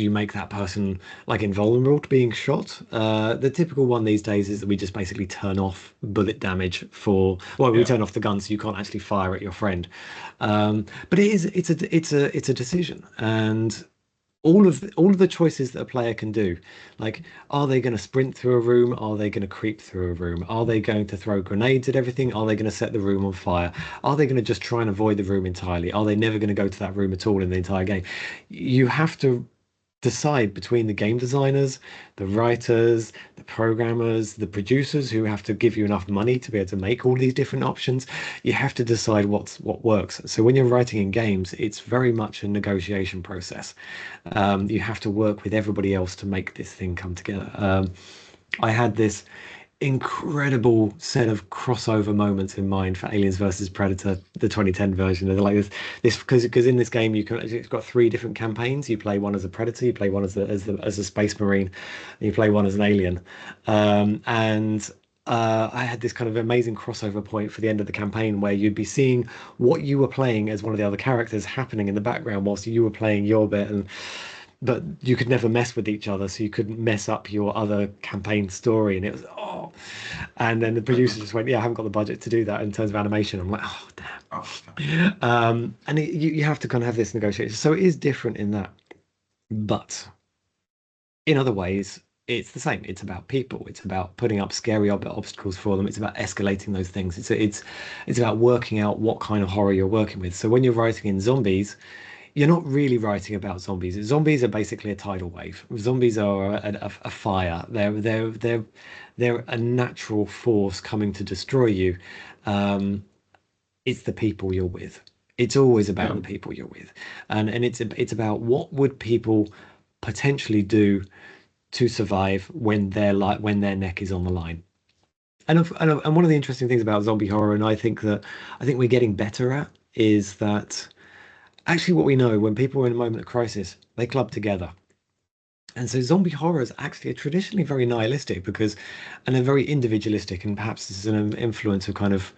make that person like invulnerable to being shot? The typical one these days is that we just basically turn off bullet damage well, we Yeah. turn off the gun so you can't actually fire at your friend. But it's a decision, and all of the choices that a player can do, like, are they going to sprint through a room? Are they going to creep through a room? Are they going to throw grenades at everything? Are they going to set the room on fire? Are they going to just try and avoid the room entirely? Are they never going to go to that room at all in the entire game? You have to decide between the game designers, the writers, the programmers, the producers who have to give you enough money to be able to make all these different options. You have to decide what works. So when you're writing in games, it's very much a negotiation process. You have to work with everybody else to make this thing come together. I had this incredible set of crossover moments in mind for Aliens versus Predator, the 2010 version. They're like this because in this game it's got three different campaigns. You play one as a predator, you play one as a space marine, and you play one as an alien. And I had this kind of amazing crossover point for the end of the campaign where you'd be seeing what you were playing as one of the other characters happening in the background whilst you were playing your bit, and but you could never mess with each other, so you couldn't mess up your other campaign story. And it was, oh, and then the producer just went, yeah, I haven't got the budget to do that in terms of animation. I'm like, oh, Oh, damn. And you have to kind of have this negotiation. So it is different in that. But in other ways, it's the same. It's about people. It's about putting up scary obstacles for them. It's about escalating those things. It's about working out what kind of horror you're working with. So when you're writing in zombies, you're not really writing about zombies. Zombies are basically a tidal wave. Zombies are a fire. They're a natural force coming to destroy you. Um, it's the people you're with. It's always about yeah. the people you're with, and it's about what would people potentially do to survive when their neck is on the line. And one of the interesting things about zombie horror, and I think we're getting better at, is that actually what we know when people are in a moment of crisis, they club together. And so zombie horrors actually are traditionally very nihilistic because, and they're very individualistic, and perhaps this is an influence of kind of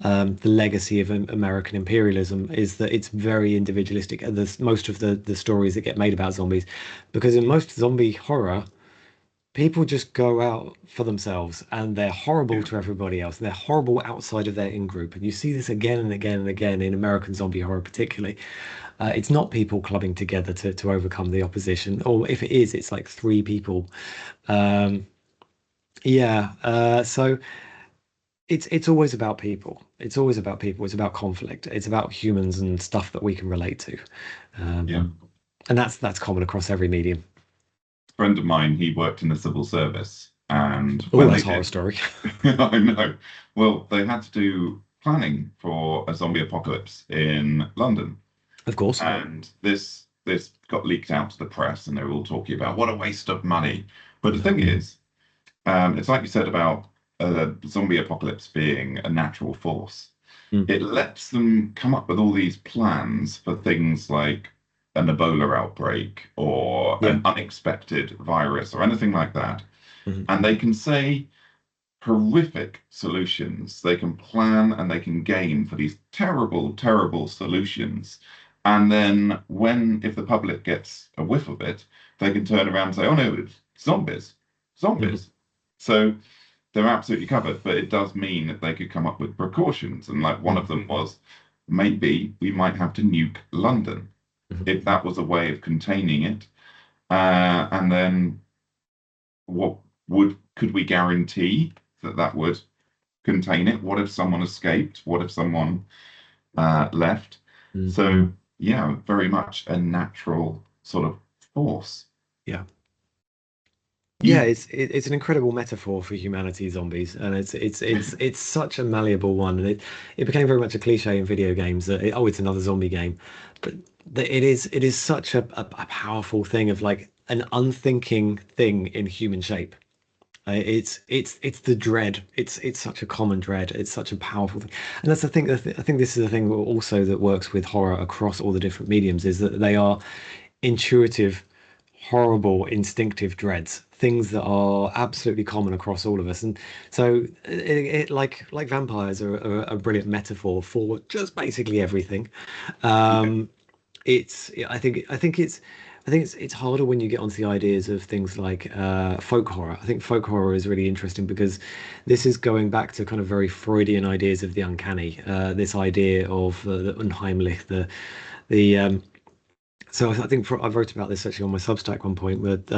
the legacy of American imperialism is that it's very individualistic. And most of the stories that get made about zombies, because in most zombie horror, people just go out for themselves and they're horrible Yeah, to everybody else. And they're horrible outside of their in group. And you see this again and again and again in American zombie horror, particularly. It's not people clubbing together to overcome the opposition, or if it is, it's like three people. Um, yeah, so it's always about people. It's always about people. It's about conflict. It's about humans and stuff that we can relate to, um, yeah. and that's common across every medium. Friend of mine, he worked in the civil service, and Oh, when that's they a horror did, story. I know, well, they had to do planning for a zombie apocalypse in London, Of course. and this got leaked out to the press, and they were all talking about what a waste of money. But the Mm, thing is, it's like you said about a zombie apocalypse being a natural force. mm, It lets them come up with all these plans for things like an Ebola outbreak or yeah. an unexpected virus or anything like that. Mhm. And they can say horrific solutions. They can plan and they can game for these terrible, terrible solutions. And then if the public gets a whiff of it, they can turn around and say, oh no, it's zombies, Mhm. zombies. So they're absolutely covered, but it does mean that they could come up with precautions. And like one Mhm. of them was maybe we might have to nuke London Mhm. if that was a way of containing it. And then what could we guarantee that that would contain it? What if someone escaped? What if someone left? Mm. So yeah, very much a natural sort of force. Yeah. Yeah, You it's an incredible metaphor for humanity, zombies, and it's such a malleable one, and it became very much a cliche in video games that oh, it's another zombie game, but it is such a powerful thing of like an unthinking thing in human shape. It's the dread. It's such a common dread. It's such a powerful thing, and that's the thing. I think this is the thing also that works with horror across all the different mediums is that they are intuitive, horrible, instinctive dreads, things that are absolutely common across all of us. And so, like vampires are a brilliant metaphor for just basically everything. yeah, Um, it's I think it's harder when you get onto the ideas of things like folk horror. I think folk horror is really interesting because this is going back to kind of very Freudian ideas of the uncanny. This idea of the unheimlich, the so I think I wrote about this actually on my Substack one point, but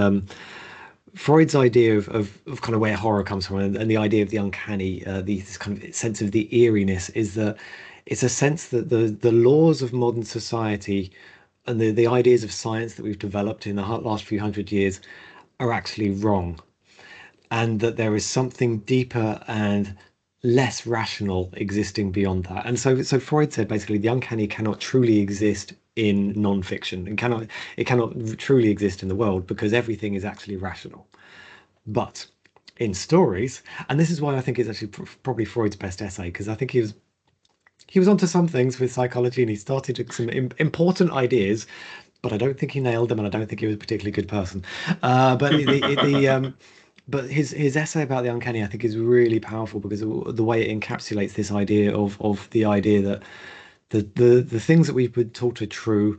Freud's idea of kind of where horror comes from and the idea of the uncanny, this kind of sense of the eeriness is that it's a sense that the laws of modern society and the ideas of science that we've developed in the last few hundred years are actually wrong, and that there is something deeper and less rational existing beyond that. And so Freud said basically the uncanny cannot truly exist in non-fiction and it cannot truly exist in the world because everything is actually rational. But in stories, and this is why I think it's actually probably Freud's best essay because I think he was onto some things with psychology and he started with some important ideas, but I don't think he nailed them and I don't think he was a particularly good person. But but his essay about the uncanny I think is really powerful because of the way it encapsulates this idea of the idea that the things that we've been taught are true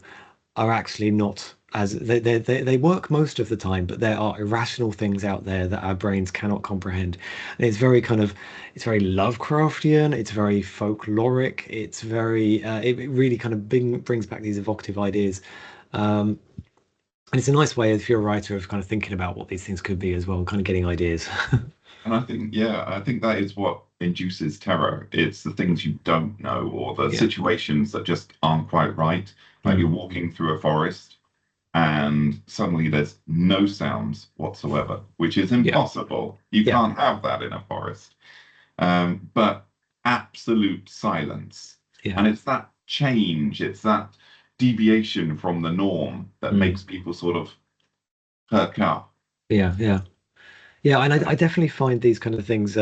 are actually not as they work most of the time, but there are irrational things out there that our brains cannot comprehend. And it's very Lovecraftian, it's very folkloric, it's very it really kind of brings back these evocative ideas. Um, and it's a nice way if you're a writer of kind of thinking about what these things could be as well, kind of getting ideas. And I think, yeah, I think that is what induces terror. It's the things you don't know or the Yeah. situations that just aren't quite right. Like you're Mm. walking through a forest and suddenly there's no sounds whatsoever, which is Yeah. impossible. You Yeah. can't have that in a forest. But absolute silence. Yeah. And it's that change, it's that deviation from the norm that Mm. makes people sort of perk up. Yeah. Yeah. Yeah, and I definitely find these kind of things.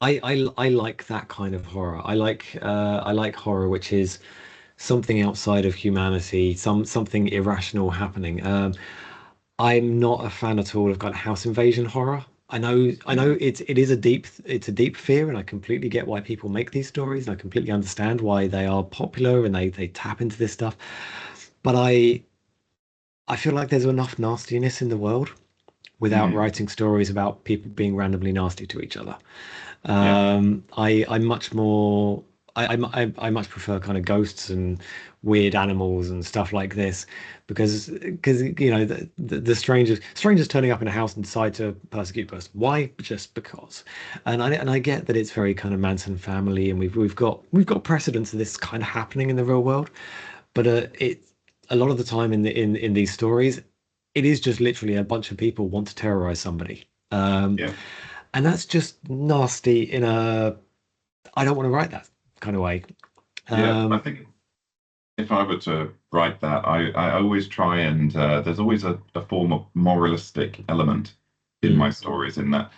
I like that kind of horror. I like horror which is something outside of humanity, something irrational happening. I'm not a fan at all of kind of house invasion horror. I know Mm. it's a deep fear, and I completely get why people make these stories, and I completely understand why they are popular and they tap into this stuff. But I feel like there's enough nastiness in the world without Mm. writing stories about people being randomly nasty to each other. Yeah. I'm much more. I much prefer kind of ghosts and weird animals and stuff like this because you know the strangers turning up in a house and decide to persecute a person. Why? Just because. And I get that it's very kind of Manson family, and we've got precedents of this kind of happening in the real world. But it a lot of the time in these stories, it is just literally a bunch of people want to terrorize somebody. Yeah. And that's just nasty in a I don't want to write that kind of way. Yeah. I Um, think if I were to write that, I always try and there's always a form of moralistic element in my mm, stories, in that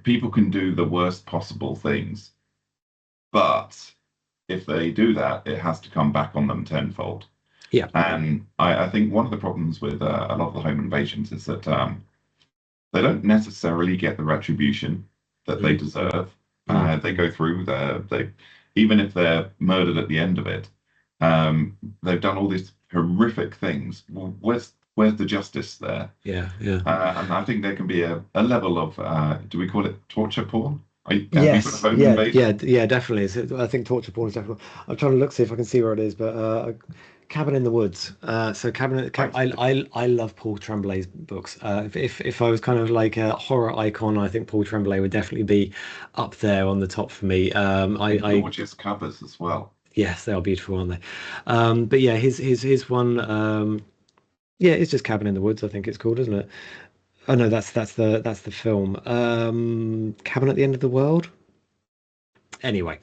people can do the worst possible things, but if they do that, it has to come back on them tenfold. yeah. And I think one of the problems with a lot of the home invasions is that they don't necessarily get the retribution that they Mm, deserve. mm, They go through they even if they're murdered at the end of it, they've done all these horrific things. Well, where's the justice there? yeah, yeah. And I think there can be a level of do we call it torture porn? Have you got a Yes, home invasion? yeah, definitely. I think torture porn is definitely. I'm trying to look see if I can see where it is, but Cabin in the Woods. Right. I love Paul Tremblay's books. If I was kind of like a horror icon, I think Paul Tremblay would definitely be up there on the top for me. And I gorgeous covers as well. Yes, they are beautiful, aren't they? But yeah, his one. Yeah, it's just Cabin in the Woods. I think it's called, isn't it? Oh no, that's the film. Cabin at the End of the World. Anyway,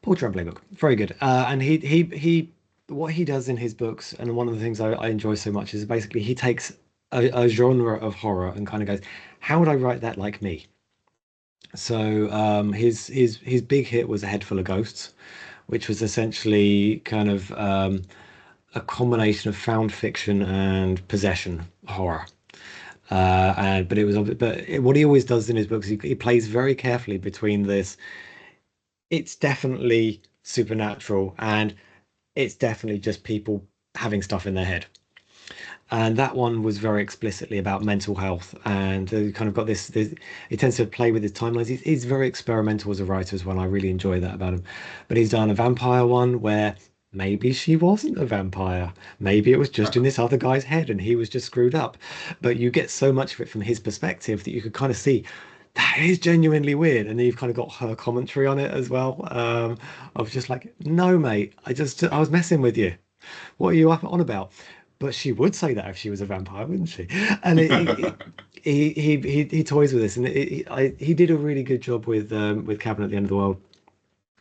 Paul Tremblay book, very good. And he what he does in his books, and one of the things I enjoy so much is basically he takes a genre of horror and kind of goes, how would I write that like me? So his big hit was A Head Full of Ghosts, which was essentially kind of a combination of found fiction and possession horror. And but it was but what he always does in his books, he plays very carefully between this. It's definitely supernatural, and it's definitely just people having stuff in their head. And that one was very explicitly about mental health, and kind of got this. He tends to play with his timelines. He's very experimental as a writer as well. I really enjoy that about him. But he's done a vampire one where maybe she wasn't a vampire. Maybe it was just in this other guy's head, and he was just screwed up. But you get so much of it from his perspective that you could kind of see that is genuinely weird. And then you've kind of got her commentary on it as well. Of just like, no, mate, I was messing with you. What are you up on about? But she would say that if she was a vampire, wouldn't she? And he toys with this, and he did a really good job with Cabin at the End of the World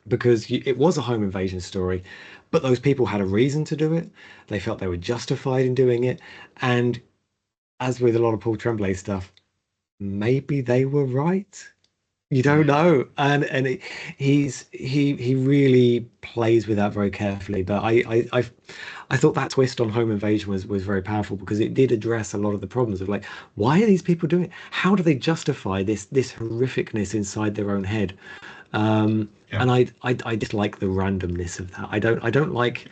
because it was a home invasion story, but those people had a reason to do it. They felt they were justified in doing it, and as with a lot of Paul Tremblay stuff, maybe they were right. You don't Yeah. know, and he really plays with that very carefully. But I thought that twist on home invasion was very powerful because it did address a lot of the problems of like, why are these people doing it? How do they justify this horrificness inside their own head? Yeah. And I dislike the randomness of that. I don't like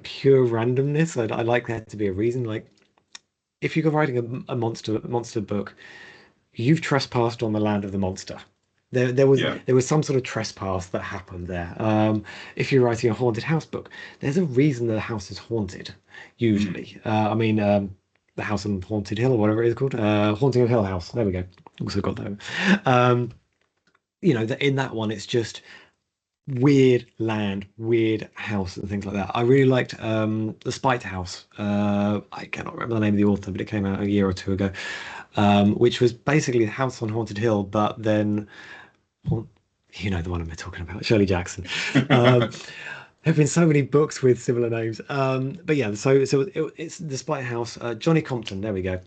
pure randomness. I like there to be a reason. Like if you're writing a monster book, you've trespassed on the land of the monster. Yeah. There was some sort of trespass that happened there. If you're writing a haunted house book, there's a reason the house is haunted. Mm. Usually, the house on Haunted Hill or whatever it is called, Haunting of Hill House. There we go. Also got that. Um, in that one, it's just weird land, weird house, and things like that. I really liked the Spite House. I cannot remember the name of the author, but it came out a year or two ago, which was basically the house on Haunted Hill, but then you know the one I'm talking about, Shirley Jackson. Um, there have been so many books with similar names. But yeah, it's the Spite House. Johnny Compton. There we go.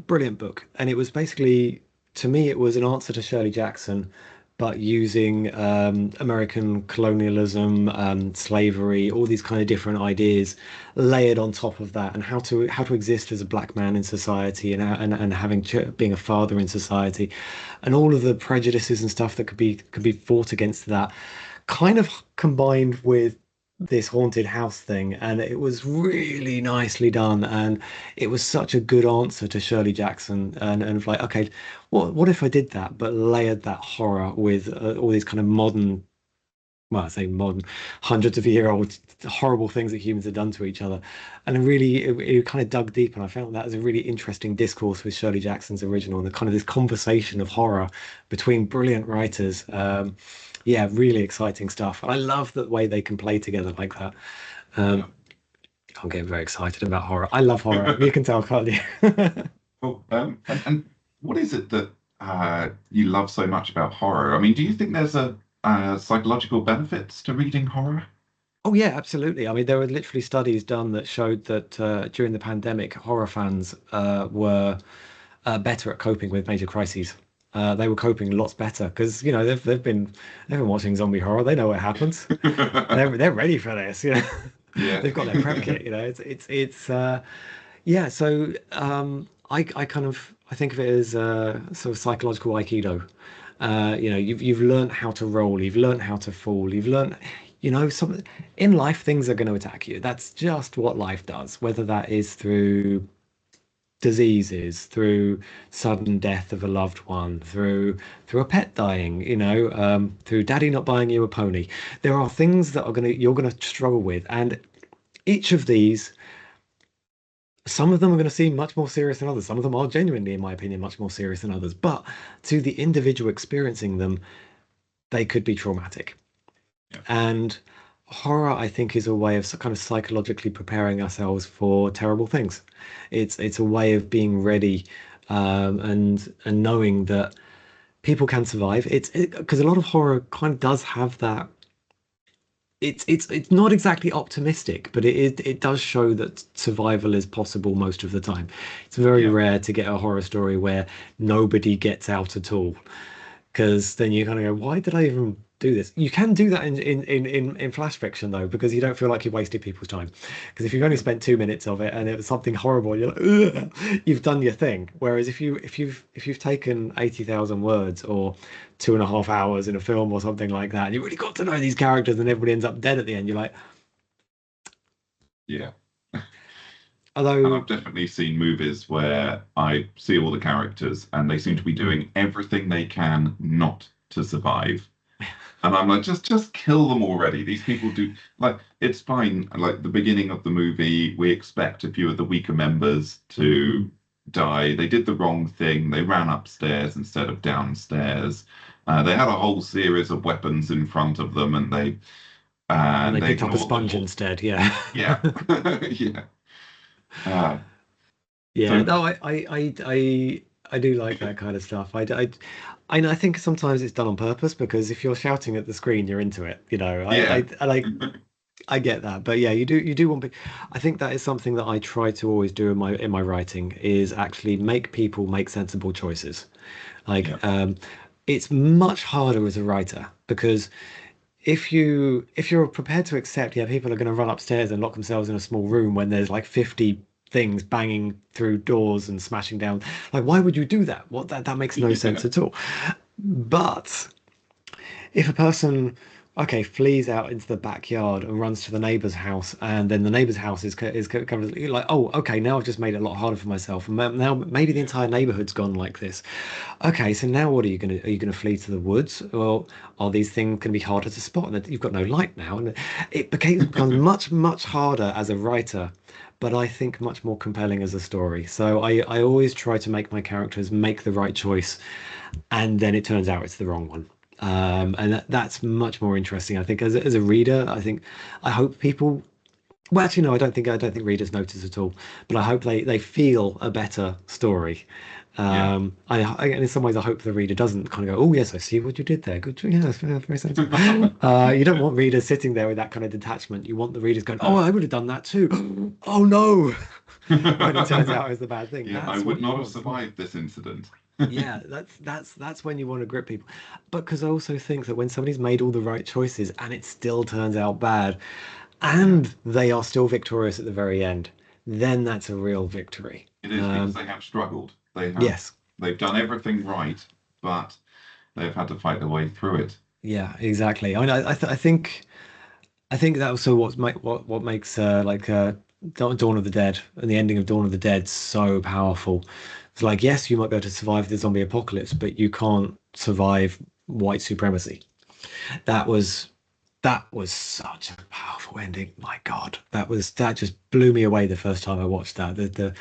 Brilliant book, and it was basically to me, it was an answer to Shirley Jackson, but using American colonialism, slavery, all these kind of different ideas layered on top of that, and how to exist as a black man in society, and having being a father in society, and all of the prejudices and stuff that could be fought against that, kind of combined with this haunted house thing, and it was really nicely done, and it was such a good answer to Shirley Jackson, and like, okay, what if I did that, but layered that horror with all these kind of modern, well, I say modern, hundreds of year old horrible things that humans have done to each other, and it kind of dug deep, and I found that as a really interesting discourse with Shirley Jackson's original, and the kind of this conversation of horror between brilliant writers. Yeah, really exciting stuff. And I love the way they can play together like that. Yeah. Um, I'm getting very excited about horror. I love horror. You can tell, can't you? Well, and what is it that you love so much about horror? I mean, do you think there's a psychological benefits to reading horror? Oh yeah, absolutely. I mean, there were literally studies done that showed that during the pandemic, horror fans were better at coping with major crises. They were coping lots better because they've been watching zombie horror. They know what happens. They're ready for this. Yeah. They've got their prep kit. It's yeah. So I kind of I think of it as sort of psychological aikido. You've learned how to roll, you've learned how to fall, you've learned, some in life things are going to attack you. That's just what life does, whether that is through diseases, through sudden death of a loved one, through a pet dying, through daddy not buying you a pony. There are things that you're gonna struggle with, and each of these, some of them are going to seem much more serious than others. Some of them are genuinely, in my opinion, much more serious than others. But to the individual experiencing them, they could be traumatic. Yeah. And horror, I think, is a way of kind of psychologically preparing ourselves for terrible things. It's a way of being ready, and knowing that people can survive. It's because a lot of horror kind of does have that. It's not exactly optimistic, but it does show that survival is possible most of the time. It's very Yeah. rare to get a horror story where nobody gets out at all, because then you kind of go, why did I even do this? You can do that in flash fiction though, because you don't feel like you wasted people's time. Because if you've only Yeah. spent 2 minutes of it and it was something horrible, you're like, ugh, you've done your thing. Whereas if you've taken 80,000 words or 2.5 hours in a film or something like that, and you really got to know these characters, and everybody ends up dead at the end, you're like, Yeah. And although I've definitely seen movies where I see all the characters and they seem to be doing everything they can not to survive. And I'm like, just kill them already. These people do like it's fine. Like the beginning of the movie, we expect a few of the weaker members to die. They did the wrong thing. They ran upstairs instead of downstairs. They had a whole series of weapons in front of them, and they and they picked up a ignored them sponge all. instead, yeah. Yeah, yeah. Uh, Yeah, so no, I do like that kind of stuff. I think sometimes it's done on purpose, because if you're shouting at the screen, you're into it. yeah, I get that, but yeah, you do want. I think that is something that I try to always do in my writing, is actually make people make sensible choices. yeah, Like, it's much harder as a writer, because if you're prepared to accept, yeah, people are going to run upstairs and lock themselves in a small room when there's like 50 things banging through doors and smashing down. Like, why would you do that? That makes no yeah, sense at all. But if a person, okay, flees out into the backyard and runs to the neighbor's house, and then the neighbor's house is kind of like, oh, okay, now I've just made it a lot harder for myself, and now maybe the yeah, entire neighborhood's gone like this. Okay, so now what are you gonna flee to the woods? Well, are these things going to be harder to spot? And you've got no light now, and becomes much harder as a writer, but I think much more compelling as a story. So I always try to make my characters make the right choice, and then it turns out it's the wrong one. And that's much more interesting, I think, as a reader. I hope people. Well, actually, no, I don't think readers notice at all. But I hope they feel a better story. yeah. And in some ways, I hope the reader doesn't kind of go, "Oh, yes, I see what you did there. Good, yeah, that's very sensible." You don't want readers sitting there with that kind of detachment. You want the readers going, "Oh, Uh, I would have done that too." Oh no, when it turns out it's the bad thing. yeah, I That's would what you not have want. survived this incident. Yeah, that's when you want to grip people. But because I also think that when somebody's made all the right choices and it still turns out bad, Yeah, and they are still victorious at the very end, then that's a real victory. it is because they have struggled. Yes, They've done everything right, but they've had to fight their way through it. yeah, exactly. I mean, I think that also what makes Dawn of the Dead and the ending of Dawn of the Dead so powerful. It's like, yes, you might be able to survive the zombie apocalypse, but you can't survive white supremacy. That was that was such a powerful ending. My God, that just blew me away the first time I watched that. The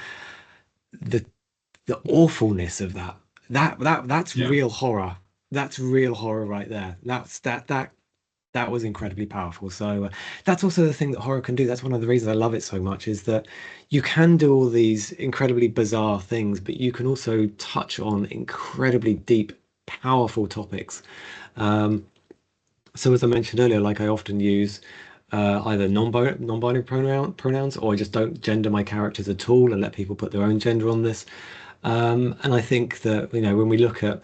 the awfulness of that. That's Yeah, real horror. That's real horror right there. That was incredibly powerful. So that's also the thing that horror can do. That's one of the reasons I love it so much is that you can do all these incredibly bizarre things, but you can also touch on incredibly deep, powerful topics. Um, so as I mentioned earlier, like I often use either non-binary pronouns, or I just don't gender my characters at all and let people put their own gender on this. And I think that, when we look at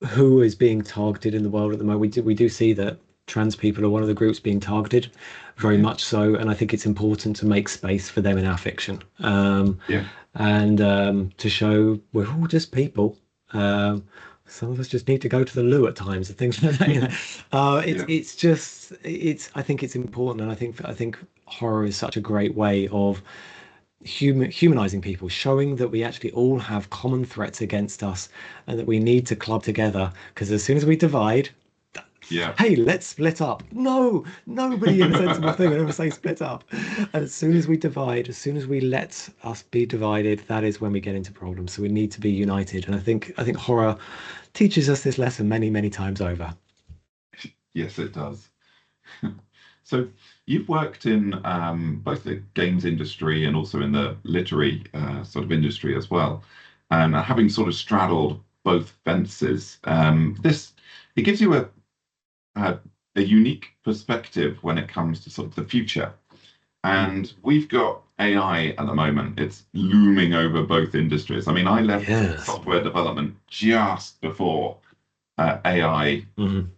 who is being targeted in the world at the moment, we do see that trans people are one of the groups being targeted, very yeah, much so. And I think it's important to make space for them in our fiction, yeah, and to show we're all just people. Um, some of us just need to go to the loo at times and things like that. It's yeah, it's just it's. I think it's important, and I think horror is such a great way of humanizing people, showing that we actually all have common threats against us, and that we need to club together. Because as soon as we divide, yeah. hey, let's split up. No, nobody in a sensible thing would ever say split up. And as soon as we divide, as soon as we let us be divided, that is when we get into problems. So we need to be united. And I think horror teaches us this lesson many, many times over. Yes, it does. So you've worked in both the games industry and also in the literary sort of industry as well. And having sort of straddled both fences, this it gives you a a unique perspective when it comes to sort of the future. Mm. And we've got AI at the moment. It's looming over both industries. I mean, I left Yes. software development just before AI Mhm.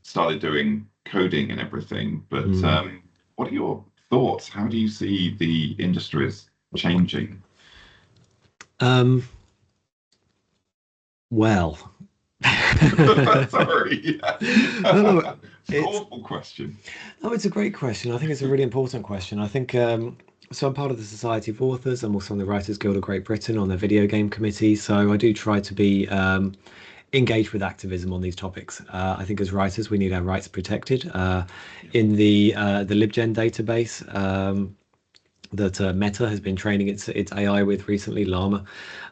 started doing coding and everything. But Mm. what are your thoughts? How do you see the industries changing? Um, well, no, Sorry. no, It's an it's awful question. no, it's a great question. I think it's a really important question. I think so. I'm part of the Society of Authors. I'm also on the Writers Guild of Great Britain on their video game committee. So I do try to be engaged with activism on these topics. I think as writers, we need our rights protected. Yeah. In the LibGen database, that Meta has been training its AI with recently, Llama.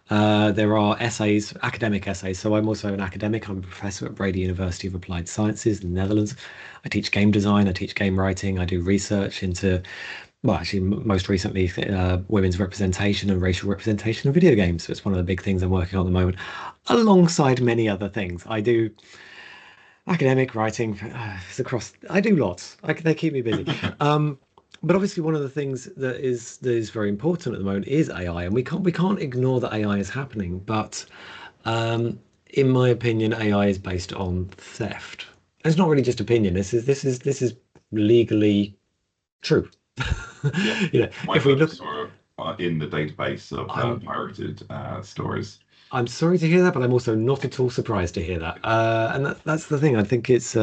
There are essays, academic essays. So I'm also an academic. I'm a professor at Brady University of Applied Sciences in the Netherlands. I teach game design. I teach game writing. I do research into, well, actually, most recently, women's representation and racial representation in video games. So it's one of the big things I'm working on at the moment, alongside many other things. I do academic writing. It's across. I do lots. They keep me busy. Um, but obviously, one of the things that is very important at the moment is AI, and we can't ignore that AI is happening. But in my opinion, AI is based on theft. And it's not really just opinion. This is legally true. Yeah. My If we look, books were in the database of I'm pirated stories. I'm sorry to hear that, but I'm also not at all surprised to hear that. And that's the thing. I think it's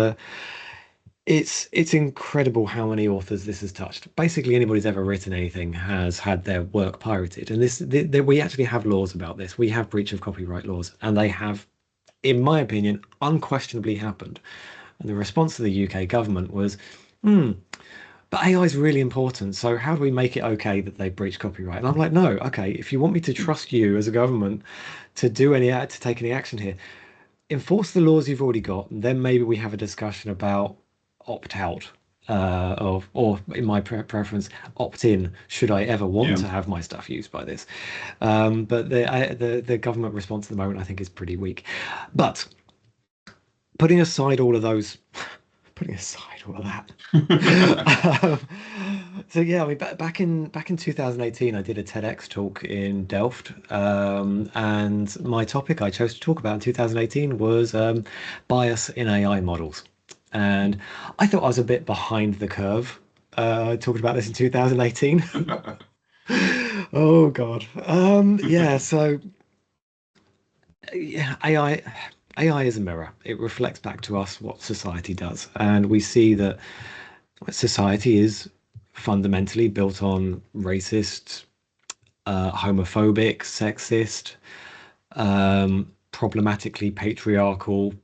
incredible how many authors this has touched. Basically, anybody's ever written anything has had their work pirated, and we actually have laws about this. We have breach of copyright laws, and they have, in my opinion, unquestionably happened. And the response to the UK government was, hmm, but AI is really important. So how do we make it okay that they breach copyright? And I'm like, no, okay, if you want me to trust you as a government to take any action here, enforce the laws you've already got, and then maybe we have a discussion about opt out, or in my preference, opt in. Should I ever want Yeah. to have my stuff used by this? But the government response at the moment, I think, is pretty weak. But putting aside all of those putting aside all of that. Um, so yeah, I mean, back in 2018, I did a TEDx talk in Delft, and my topic I chose to talk about in 2018 was bias in AI models, and I thought I was a bit behind the curve talking about this in 2018. Oh God, yeah. So yeah, AI is a mirror. It reflects back to us what society does, and we see that society is fundamentally built on racist, homophobic, sexist, problematically patriarchal.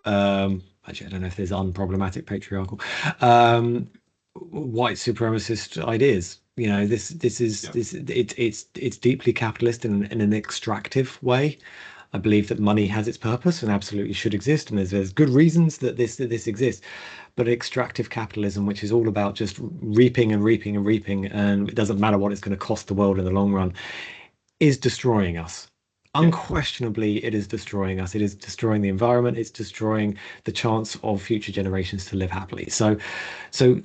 Actually, I don't know if there's unproblematic patriarchal, um, white supremacist ideas. You know, this is Yeah. this it's deeply capitalist in an extractive way. I believe that money has its purpose and absolutely should exist, and there's good reasons that this exists. But extractive capitalism, which is all about just reaping and reaping and reaping, and it doesn't matter what it's going to cost the world in the long run, is destroying us. Yeah. Unquestionably, it is destroying us. It is destroying the environment. It's destroying the chance of future generations to live happily. So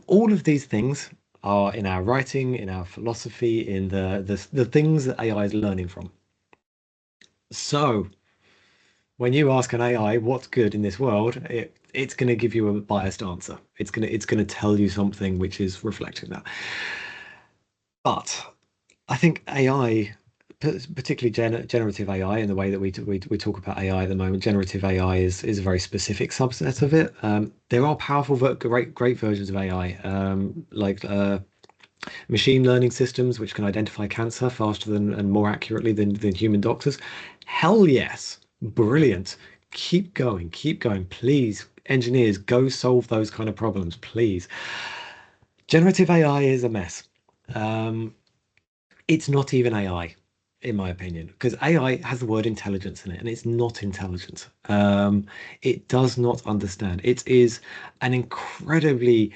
all of these things are in our writing, in our philosophy, in the things that AI is learning from. So when you ask an AI what's good in this world, it's going to give you a biased answer. It's going to tell you something which is reflecting that. But I think AI, particularly generative AI, in the way that we talk about AI at the moment, generative AI is a very specific subset of it. There are powerful, great versions of AI, like machine learning systems which can identify cancer faster than and more accurately than human doctors. Hell yes, Yeah. brilliant. Keep going. Please, engineers, go solve those kind of problems, please. Generative AI is a mess. Um, it's not even AI, in my opinion, because AI has the word intelligence in it, and it's not intelligent. It does not understand. It is an incredibly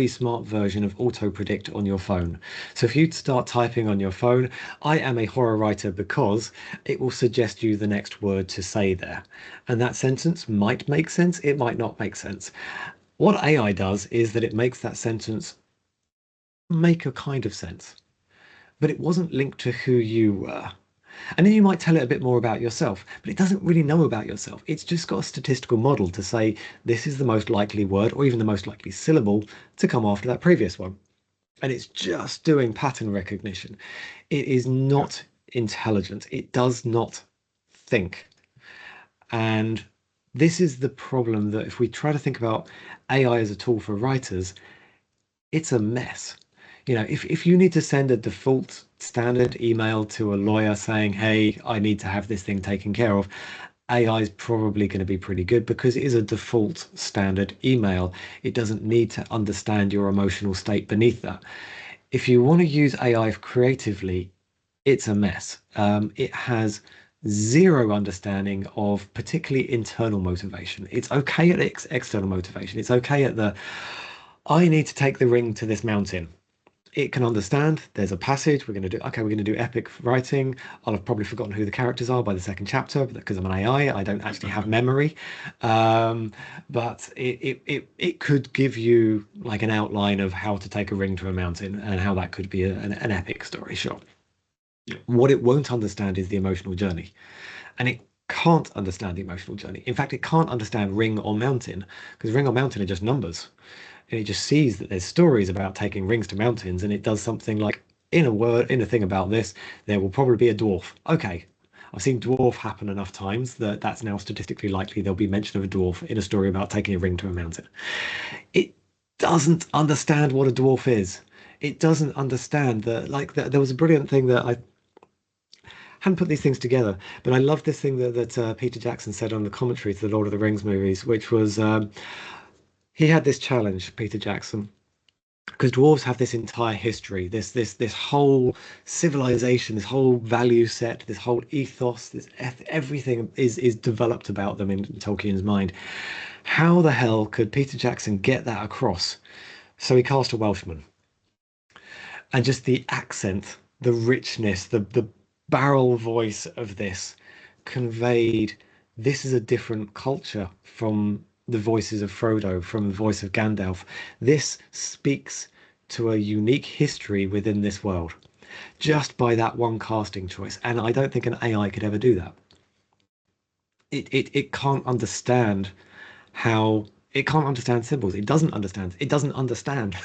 smart version of auto predict on your phone. So if you start typing on your phone, I am a horror writer because it will suggest you the next word to say there. And that sentence might make sense, it might not make sense. What AI does is that it makes that sentence make a kind of sense, but it wasn't linked to who you were. And then you might tell it a bit more about yourself, but it doesn't really know about yourself. It's just got a statistical model to say this is the most likely word or even the most likely syllable to come after that previous one. And it's just doing pattern recognition. It is Yeah. not intelligent. It does not think. And this is the problem, that if we try to think about AI as a tool for writers, it's a mess. You know, if you need to send a default standard email to a lawyer saying, hey, I need to have this thing taken care of, AI is probably going to be pretty good because it is a default standard email. It doesn't need to understand your emotional state beneath that. If you want to use AI creatively, it's a mess. It has zero understanding of particularly internal motivation. It's okay at external motivation. It's okay at the I need to take the ring to this mountain. It can understand there's a passage. We're going to do epic writing. I'll have probably forgotten who the characters are by the second chapter because I'm an AI. I don't actually have memory. But it could give you like an outline of how to take a ring to a mountain and how that could be an epic story, sure. Yeah. What it won't understand is the emotional journey. And it can't understand the emotional journey. In fact, it can't understand ring or mountain because ring or mountain are just numbers. And it just sees that there's stories about taking rings to mountains, and it does something like, in a thing about this, there will probably be a dwarf. Okay, I've seen dwarf happen enough times that that's now statistically likely there'll be mention of a dwarf in a story about taking a ring to a mountain. It doesn't understand what a dwarf is. It doesn't understand that, like, there was a brilliant thing that I hadn't put these things together, but I love this thing that Peter Jackson said on the commentary to the Lord of the Rings movies, which was he had this challenge, Peter Jackson, because dwarves have this entire history, this whole civilization, this whole value set, this whole ethos, everything is developed about them in Tolkien's mind. How the hell could Peter Jackson get that across? So he cast a Welshman, and just the accent, the richness, the barrel voice of this conveyed this is a different culture from the voices of Frodo from the voice of Gandalf. This speaks to a unique history within this world Yeah. just by that one casting choice. And I don't think an AI could ever do that. It can't understand how it can't understand symbols. It doesn't understand. It doesn't understand.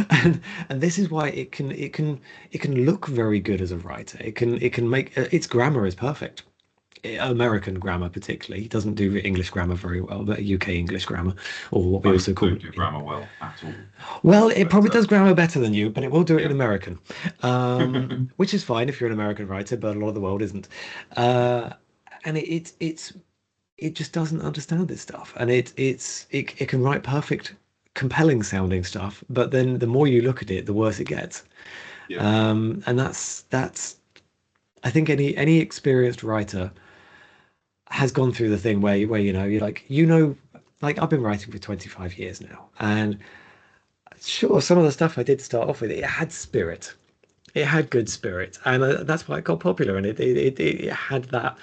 and and this is why it can look very good as a writer. It can make its grammar is perfect. American grammar particularly. It doesn't do English grammar very well, but UK English grammar, or what we I also call don't do grammar well at all. well, it But probably does grammar better than you, but it will do it in yeah. American, which is fine if you're an American writer, but a lot of the world isn't. Yeah. Uh, and it just doesn't understand this stuff, and it can write perfect, compelling sounding stuff, but then the more you look at it, the worse it gets. Yeah. And that's I think any experienced writer has gone through the thing where you're like like I've been writing for 25 years now, and sure, some of the stuff I did start off with, it had spirit. It had good spirit, and that's why it got popular. And it had that.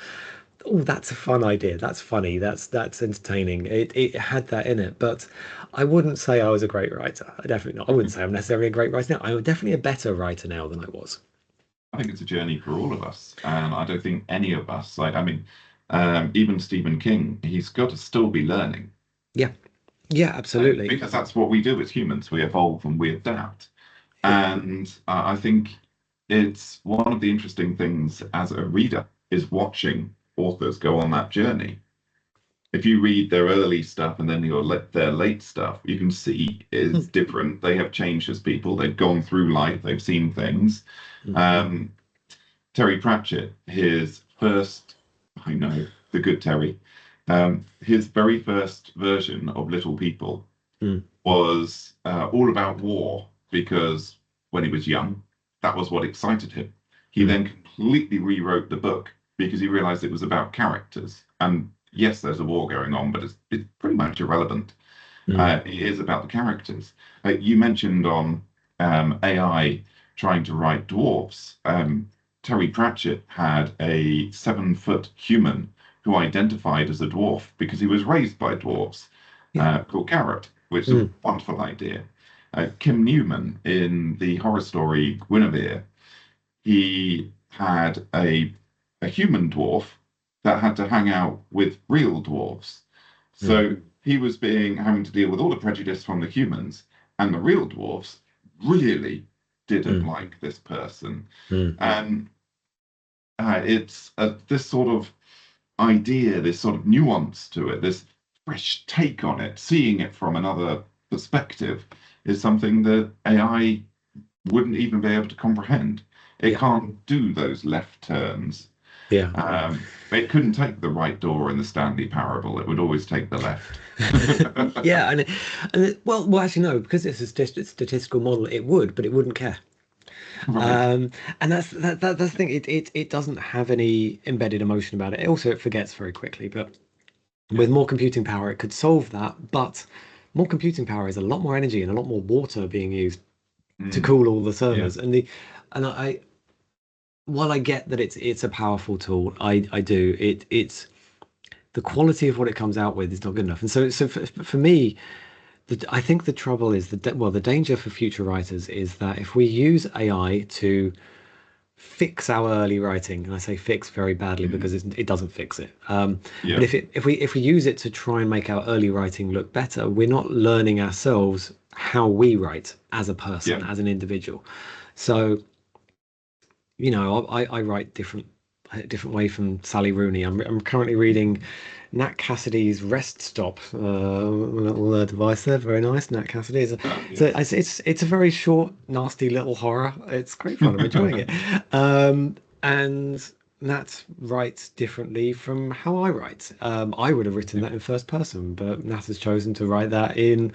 Oh, that's a fun idea. That's funny. That's entertaining. It had that in it. But I wouldn't say I was a great writer. Definitely not. I wouldn't say I'm necessarily a great writer now. I'm definitely a better writer now than I was. I think it's a journey for all of us. And I don't think any of us, like, I mean, even Stephen King, he's got to still be learning. Yeah, yeah, absolutely. Because that's what we do as humans. We evolve and we adapt. Yeah. And I think it's one of the interesting things as a reader is watching authors go on that journey. If you read their early stuff and then their late stuff, you can see it's different. They have changed as people. They've gone through life. They've seen things. Mm, Um, Terry Pratchett, his first, I know, the good Terry, his very first version of Little People mm, was all about war because when he was young, that was what excited him. He mm, then completely rewrote the book because he realized it was about characters. And yes, there's a war going on, but it's pretty much irrelevant. mm, It is about the characters. You mentioned on AI trying to write dwarfs. Terry Pratchett had a 7 foot human who identified as a dwarf because he was raised by dwarfs, yeah. called Garrett, which is a Mm, wonderful idea. Kim Newman in the horror story Guinevere, he had a human dwarf that had to hang out with real dwarfs. mm, So he was being having to deal with all the prejudice from the humans, and the real dwarfs really didn't mm, like this person. mm. And it's this sort of idea, this sort of nuance to it, this fresh take on it, seeing it from another perspective is something that AI wouldn't even be able to comprehend. It Yeah, can't do those left turns. yeah. It couldn't take the right door in the Stanley Parable. It would always take the left. Yeah, well, actually, no, because it's a statistical model, it would, but it wouldn't care. Right. Um, and that's the thing. It doesn't have any embedded emotion about it. Also, it forgets very quickly. But Yeah. with more computing power, it could solve that. But more computing power is a lot more energy and a lot more water being used to Mm. cool all the Yeah. servers. And while I get that it's a powerful tool, I do it's the quality of what it comes out with is not good enough. And so for me, I think the trouble is the danger for future writers is that if we use AI to fix our early writing, and I say fix very badly Mm. because it doesn't fix it. But Yeah. if we use it to try and make our early writing look better, we're not learning ourselves how we write as a person, Yeah. as an individual. So I write different way from Sally Rooney. I'm currently reading Nat Cassidy's Rest Stop, little device there. Very nice, Nat Cassidy. So Yes. it's a very short, nasty little horror. It's great fun. I'm enjoying it. And Nat writes differently from how I write. I would have written Yeah. that in first person, but Nat has chosen to write that in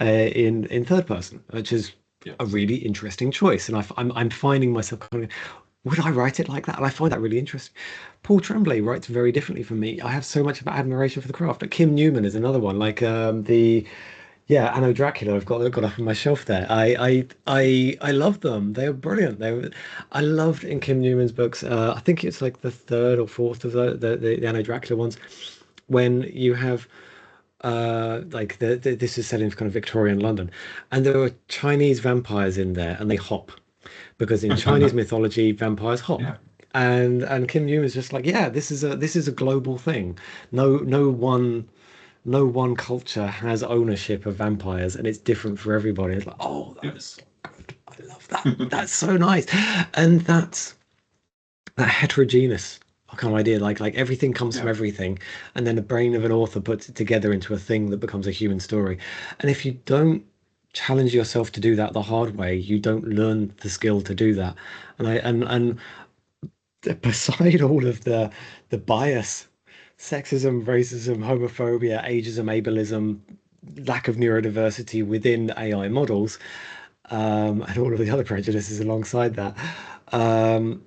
third person, which is a Yes. really interesting choice. And I'm finding myself kind of, would I write it like that? And I find that really interesting. Paul Tremblay writes very differently from me. I have so much admiration for the craft. But Kim Newman is another one, like the yeah, Anno Dracula. I've got up on my shelf there. I love them. They are brilliant. I loved in Kim Newman's books. I think it's like the third or fourth of the Anno Dracula ones when you have like this is set in kind of Victorian London, and there are Chinese vampires in there, and they hop because in Chinese mythology, vampires hop. Yeah, And Kim Newman's just like, yeah, this is a global thing. No one culture has ownership of vampires, and it's different for everybody. It's like, oh, yeah. that is so good. I love that. That's so nice. And that's that heterogeneous kind of idea, like everything comes from Yeah. everything, and then the brain of an author puts it together into a thing that becomes a human story. And if you don't challenge yourself to do that the hard way, you don't learn the skill to do that. And beside all of the bias, sexism, racism, homophobia, ageism, ableism, lack of neurodiversity within AI models, and all of the other prejudices alongside that. Um,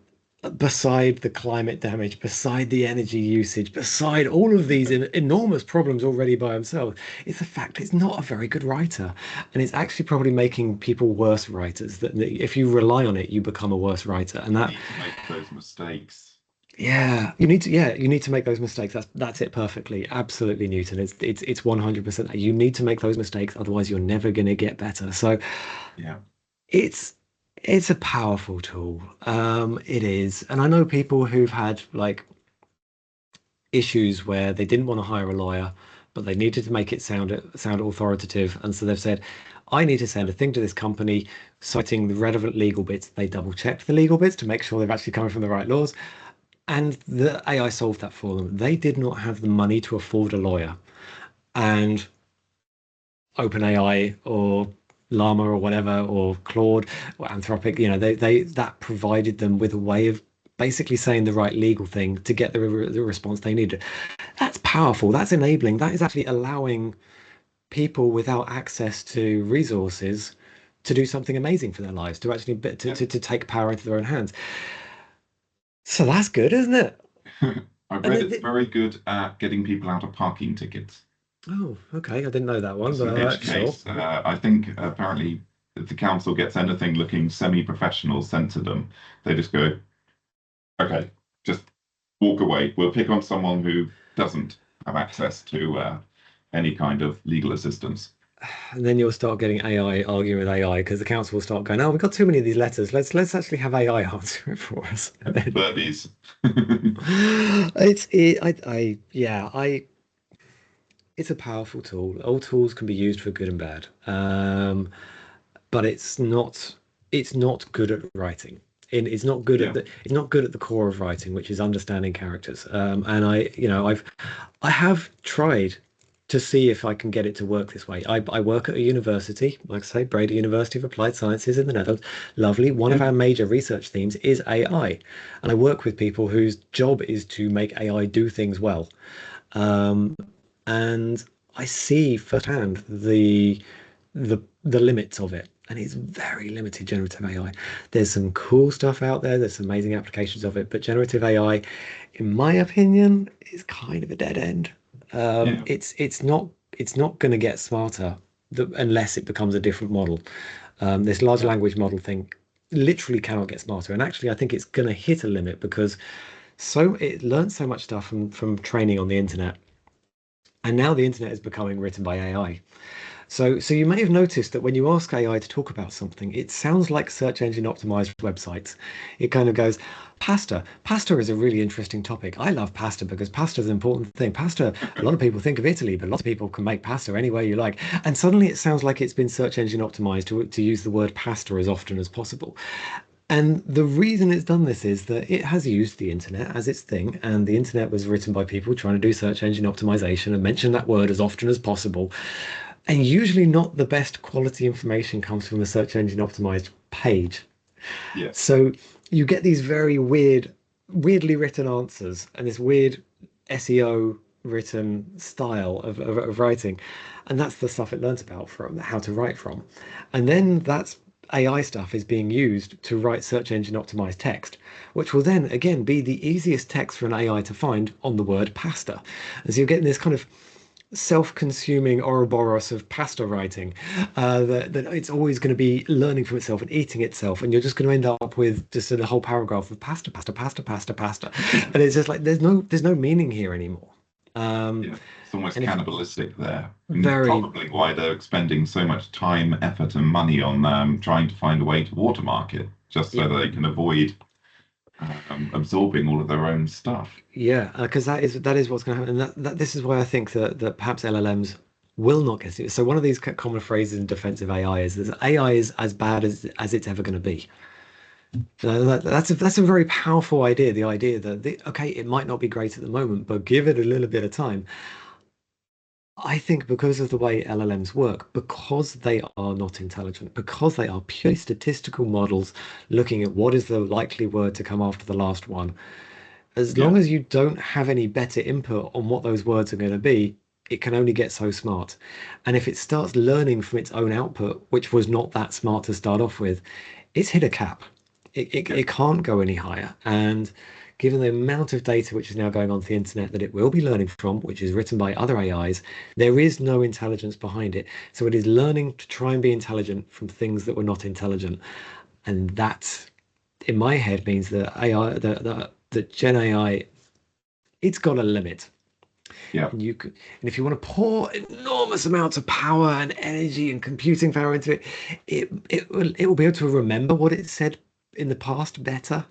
Beside the climate damage, beside the energy usage, beside all of these enormous problems already by themselves, it's the fact it's not a very good writer. And it's actually probably making people worse writers. That if you rely on it, you become a worse writer. And that, Need to make those mistakes. yeah, you need to make those mistakes. That's it perfectly. Absolutely, Newton. It's 100%. You need to make those mistakes, otherwise you're never going to get better. So Yeah. it's it's a powerful tool. It is. And I know people who've had like issues where they didn't want to hire a lawyer, but they needed to make it sound authoritative. And so they've said, I need to send a thing to this company citing the relevant legal bits. They double checked the legal bits to make sure they've actually coming from the right laws. And the AI solved that for them. They did not have the money to afford a lawyer. And OpenAI or Llama or whatever or Claude or Anthropic, they that provided them with a way of basically saying the right legal thing to get the response they needed. That's powerful. That's enabling. That is actually allowing people without access to resources to do something amazing for their lives, to actually Yeah. to take power into their own hands. So that's good, isn't it? I And read it's very good at getting people out of parking tickets. oh, okay. I didn't know that one, Just but an edge sure. case. I think apparently if the council gets anything looking semi-professional sent to them, they just go, okay, just walk away. We'll pick on someone who doesn't have access to any kind of legal assistance. And then you'll start getting AI arguing with AI because the council will start going, "Oh, we've got too many of these letters. Let's actually have AI answer it for us." And then Furbies. it's a powerful tool. All tools can be used for good and bad, but it's not good at writing. Yeah, It's not good at the core of writing, which is understanding characters. And I have tried to see if I can get it to work this way. I work at a university, like I say, Breda University of Applied Sciences in the Netherlands. Lovely. One of yeah, our major research themes is AI, and I work with people whose job is to make AI do things well. Um, and I see firsthand the limits of it. And it's very limited generative AI. There's some cool stuff out there. There's some amazing applications of it, but generative AI, in my opinion, is kind of a dead end. yeah, It's not going to get smarter unless it becomes a different model. This large yeah. language model thing literally cannot get smarter. And actually, I think it's going to hit a limit because so it learns so much stuff from training on the internet, and now the internet is becoming written by AI. So you may have noticed that when you ask AI to talk about something, it sounds like search engine optimized websites. It kind of goes, pasta. Pasta is a really interesting topic. I love pasta because pasta is an important thing. Pasta, a lot of people think of Italy, but lots of people can make pasta any way you like. And suddenly it sounds like it's been search engine optimized to use the word pasta as often as possible. And the reason it's done this is that it has used the internet as its thing, and the internet was written by people trying to do search engine optimization and mention that word as often as possible. And usually not the best quality information comes from a search engine optimized page. Yeah. So you get these very weirdly written answers and this weird SEO written style of writing. And that's the stuff it learns about from how to write from. And then that's AI stuff is being used to write search engine optimized text, which will then again be the easiest text for an AI to find on the word pasta. And so you're getting this kind of self-consuming Ouroboros of pasta writing, that it's always going to be learning from itself and eating itself, and you're just going to end up with just a whole paragraph of pasta, pasta, pasta, pasta, pasta, and it's just like there's no meaning here anymore. Yeah, it's almost And if cannibalistic there, and very, probably why they're expending so much time, effort, and money on trying to find a way to watermark it, just so yeah, that they can avoid absorbing all of their own stuff. yeah, because that is what's going to happen, and that this is why I think that perhaps LLMs will not get it. So one of these common phrases in defensive AI is that AI is as bad as it's ever going to be. That's a very powerful idea. The idea that okay, it might not be great at the moment, but give it a little bit of time. I think because of the way LLMs work, because they are not intelligent, because they are purely statistical models looking at what is the likely word to come after the last one, as long Yeah, as you don't have any better input on what those words are going to be, it can only get so smart. And if it starts learning from its own output, which was not that smart to start off with, it's hit a cap. yeah, It can't go any higher. And given the amount of data which is now going onto the internet that it will be learning from, which is written by other AIs, there is no intelligence behind it. So it is learning to try and be intelligent from things that were not intelligent. And that, in my head, means that AI, the Gen AI, it's got a limit. yeah. And if you want to pour enormous amounts of power and energy and computing power into it, it will be able to remember what it said in the past better.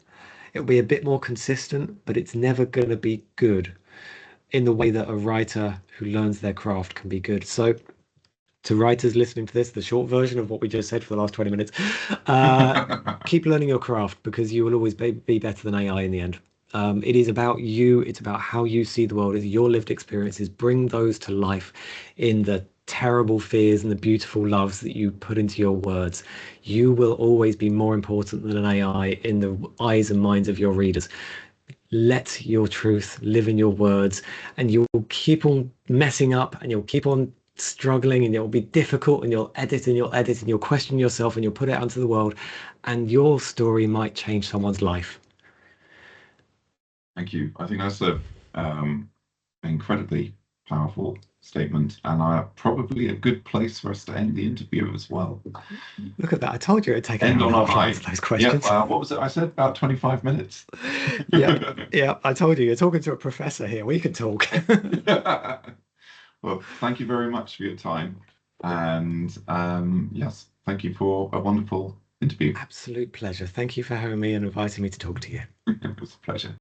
It'll be a bit more consistent, but it's never going to be good in the way that a writer who learns their craft can be good. So, to writers listening to this, the short version of what we just said for the last 20 minutes, uh, keep learning your craft because you will always be better than AI in the end. It is about you. It's about how you see the world. It's your lived experiences. Bring those to life in the terrible fears and the beautiful loves that you put into your words. You will always be more important than an AI in the eyes and minds of your readers. Let your truth live in your words, and you'll keep on messing up and you'll keep on struggling and it'll be difficult and you'll edit and you'll question yourself and you'll put it out into the world and your story might change someone's life. Thank you. I think that's a incredibly powerful statement, and probably a good place for us to end the interview as well. Look at that. I told you it'd take an End hour and on a a half to answer high. those Yeah. questions. What was it? I said about 25 minutes. Yeah, yeah. I told you, you're talking to a professor here. We can talk. Well, thank you very much for your time. And yes, thank you for a wonderful interview. Absolute pleasure. Thank you for having me and inviting me to talk to you. It was a pleasure.